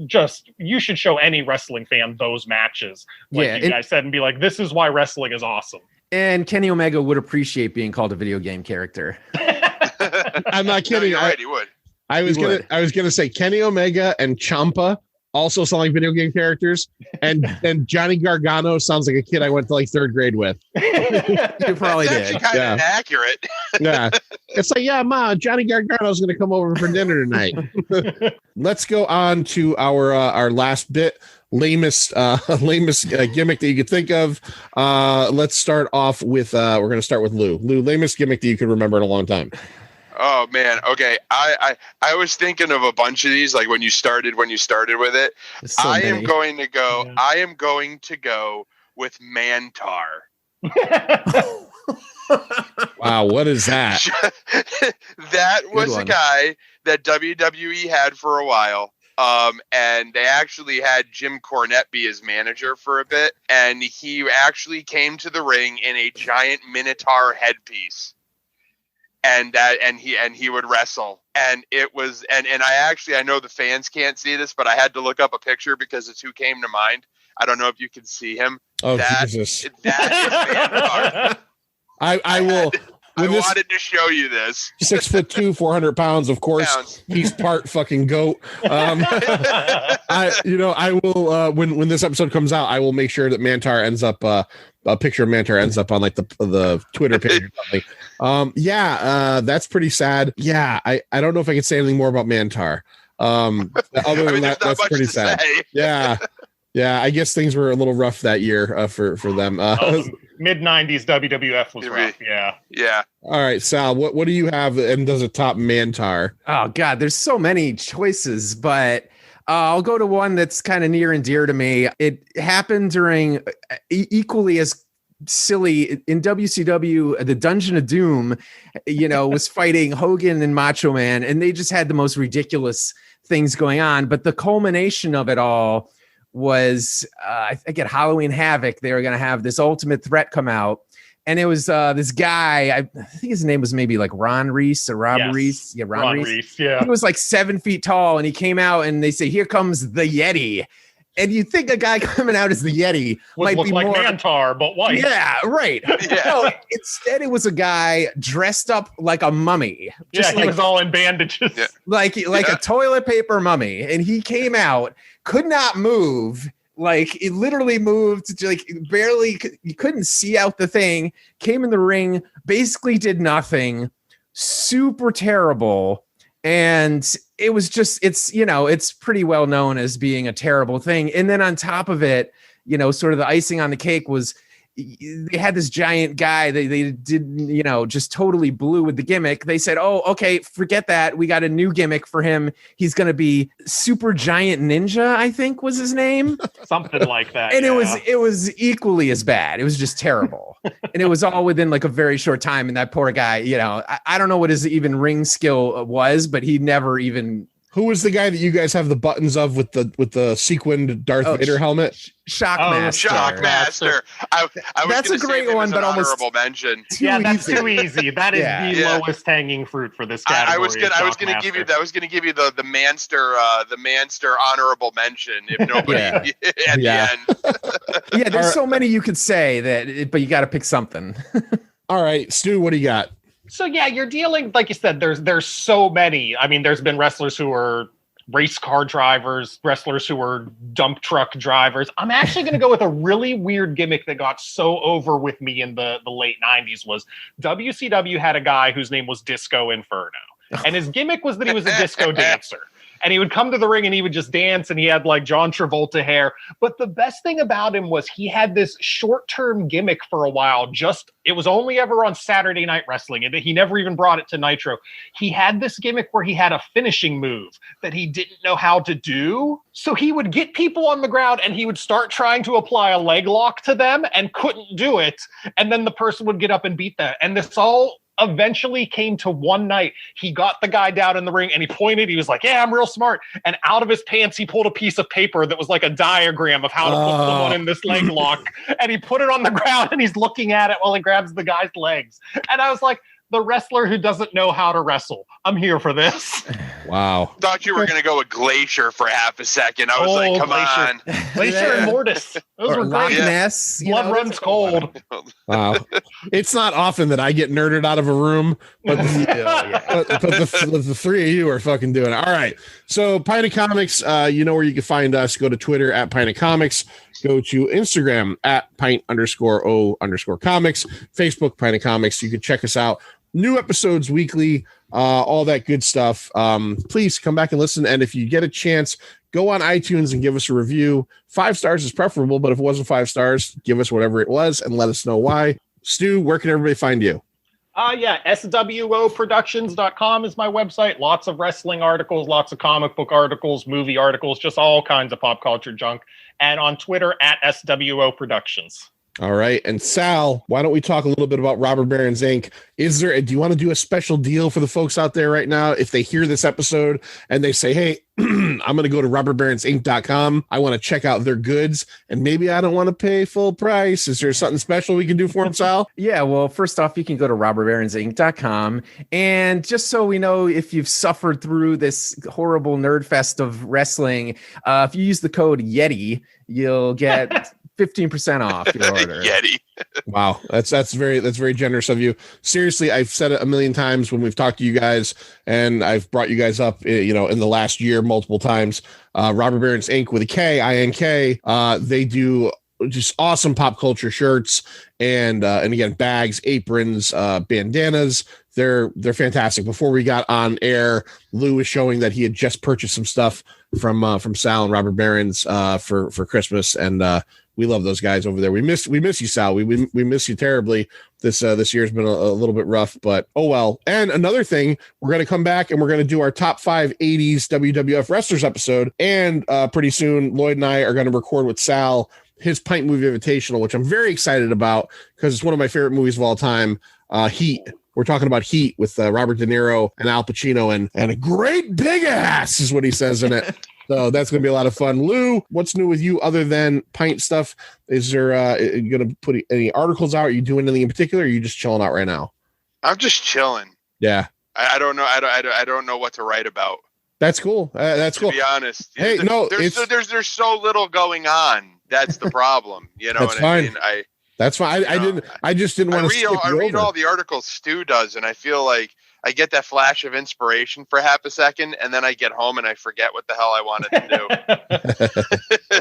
just, you should show any wrestling fan those matches, like you guys said, and be like, this is why wrestling is awesome. And Kenny Omega would appreciate being called a video game character. I'm not kidding. No, you're right, he would. I was gonna say Kenny Omega and Ciampa also sound like video game characters, and Johnny Gargano sounds like a kid I went to like 3rd grade with. You probably That's did. actually kind of accurate. Yeah, it's like, yeah, Ma, Johnny Gargano's gonna come over for dinner tonight. Let's go on to our last bit. Lamest gimmick that you could think of. Let's start off with we're gonna start with Lou. Lamest gimmick that you could remember in a long time. Oh man, okay. I was thinking of a bunch of these, like when you started with it. So I many. am going to go. Yeah. I am going to go with Mantar. Wow, what is that? That was a one. guy that WWE had for a while. And they actually had Jim Cornette be his manager for a bit, and he actually came to the ring in a giant Minotaur headpiece. And he would wrestle, and it was and I know the fans can't see this, but I had to look up a picture because it's who came to mind. I don't know if you can see him. Oh, Jesus! That is Mantar. I will. I wanted to show you this. 6'2", 400 pounds. Of course, he's part fucking goat. I will. When this episode comes out, I will make sure that Mantar ends up. A picture of Mantar ends up on like the Twitter page or something. That's pretty sad. Yeah, I don't know if I can say anything more about Mantar. Other than that, that's pretty sad. Yeah. I guess things were a little rough that year for them. Mid-90s WWF was rough. Yeah. All right, Sal, what do you have and does it top Mantar? Oh God, there's so many choices, but I'll go to one that's kind of near and dear to me. It happened during equally as silly in WCW, the Dungeon of Doom, was fighting Hogan and Macho Man, and they just had the most ridiculous things going on. But the culmination of it all was, I think at Halloween Havoc, they were going to have this Ultimate Threat come out. And it was this guy, I think his name was maybe like Ron Reese or Rob Reese. Yeah, Ron Reese. Yeah. He was like 7 feet tall, and he came out and they say, "Here comes the Yeti." And you think a guy coming out as the Yeti Would might look be like more Mantar, but white. Yeah, right. Yeah. No, instead, it was a guy dressed up like a mummy. He was all in bandages. Yeah. like a toilet paper mummy. And he came out, could not move. Like it literally moved, like barely, you couldn't see out the thing, came in the ring, basically did nothing, super terrible. And it was just, it's pretty well known as being a terrible thing. And then on top of it, sort of the icing on the cake was they had this giant guy. They did, just totally blew with the gimmick. They said, "Oh, okay, forget that. We got a new gimmick for him. He's going to be Super Giant Ninja," I think was his name. Something like that. And it was equally as bad. It was just terrible. And it was all within like a very short time. And that poor guy, I don't know what his even ring skill was, but he never even Who was the guy that you guys have the buttons of with the sequined Darth Vader helmet? Shockmaster. Shockmaster. I was That's gonna a great save it one, as but an almost honorable mention. That's too easy. That is the Yeah. lowest hanging fruit for this category. I was gonna give you the Manster honorable mention if nobody at the end. Yeah, there's so many you could say but you got to pick something. All right, Stu, what do you got? So yeah, you're dealing, like you said, there's so many. I mean, there's been wrestlers who are race car drivers, wrestlers who are dump truck drivers. I'm actually going to go with a really weird gimmick that got so over with me in the late 90s was WCW had a guy whose name was Disco Inferno. And his gimmick was that he was a disco dancer. And he would come to the ring and he would just dance, and he had like John Travolta hair. But the best thing about him was he had this short-term gimmick for a while. It was only ever on Saturday Night Wrestling, and he never even brought it to Nitro. He had this gimmick where he had a finishing move that he didn't know how to do. So he would get people on the ground and he would start trying to apply a leg lock to them and couldn't do it. And then the person would get up and beat them. And this all eventually came to one night. He got the guy down in the ring and he pointed. He was like, "Yeah, I'm real smart." And out of his pants, he pulled a piece of paper that was like a diagram of how to put someone in this leg lock. And he put it on the ground and he's looking at it while he grabs the guy's legs. And I was like, the wrestler who doesn't know how to wrestle. I'm here for this. Wow. Thought you were going to go with Glacier for half a second. I was like, come on. Glacier and Mortis. Those were great. Blood runs cold. Wow. It's not often that I get nerded out of a room, but the three of you are fucking doing it. All right. So Pint of Comics, you know where you can find us. Go to Twitter at Pint of Comics. Go to Instagram at pint_o_comics. Facebook, Pint of Comics. You can check us out. New episodes weekly, all that good stuff. Please come back and listen. And if you get a chance, go on iTunes and give us a review. 5 stars is preferable, but if it wasn't 5 stars, give us whatever it was and let us know why. Stu, where can everybody find you? SWOProductions.com is my website. Lots of wrestling articles, lots of comic book articles, movie articles, just all kinds of pop culture junk. And on Twitter at SWO Productions. All right. And Sal, why don't we talk a little bit about Robber Barons Inc.? Do you want to do a special deal for the folks out there right now? If they hear this episode and they say, hey, I'm going to go to robberbaronsinc.com. I want to check out their goods and maybe I don't want to pay full price. Is there something special we can do for them, Sal? Yeah. Well, first off, you can go to robberbaronsinc.com. And just so we know, if you've suffered through this horrible nerd fest of wrestling, if you use the code YETI, you'll get 15% off your order. Yeti. Wow, that's very generous of you. Seriously, I've said it a million times when we've talked to you guys, and I've brought you guys up, in the last year multiple times. Robber Barons Inc. with a K, INK. They do just awesome pop culture shirts and again bags, aprons, bandanas. They're fantastic. Before we got on air, Lou was showing that he had just purchased some stuff from Sal and Robert Barons for Christmas, and we love those guys over there. We miss you, Sal. We miss you terribly. This year's been a little bit rough, but oh well. And another thing, we're going to come back and we're going to do our top 5 80s WWF wrestlers episode. And pretty soon, Lloyd and I are going to record with Sal his Pint Movie Invitational, which I'm very excited about because it's one of my favorite movies of all time. Heat. We're talking about Heat with Robert De Niro and Al Pacino and a great big ass is what he says in it. So that's going to be a lot of fun. Lou, what's new with you other than pint stuff? Is there going to put any articles out? Are you doing anything in particular? Or are you just chilling out right now? I'm just chilling. Yeah. I don't know. I don't know what to write about. That's cool. That's cool. To be honest. Hey, there's so little going on. That's the problem. You know that's what fine. I mean? That's fine. I just didn't want to. I read all the articles Stu does, and I feel like I get that flash of inspiration for half a second, and then I get home and I forget what the hell I wanted to do.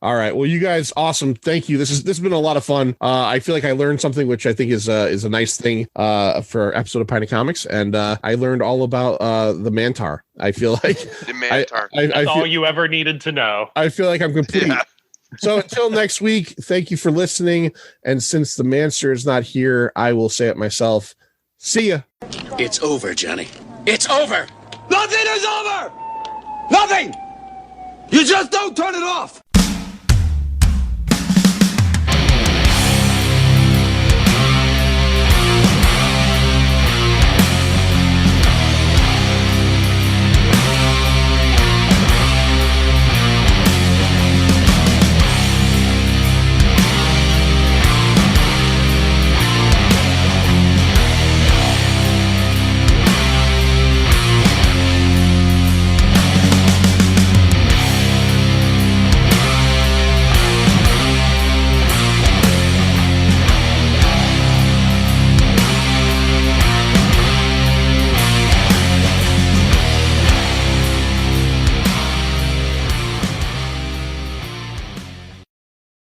All right. Well, you guys, awesome. Thank you. This has been a lot of fun. I feel like I learned something, which I think is a nice thing for our episode of Pint of Comics, and I learned all about the Mantar. I feel like the Mantar. That's all you ever needed to know. I feel like I'm complete. Yeah. So until next week, thank you for listening. And since the Manster is not here, I will say it myself. See ya. It's over, Johnny. It's over. Nothing is over. Nothing. You just don't turn it off.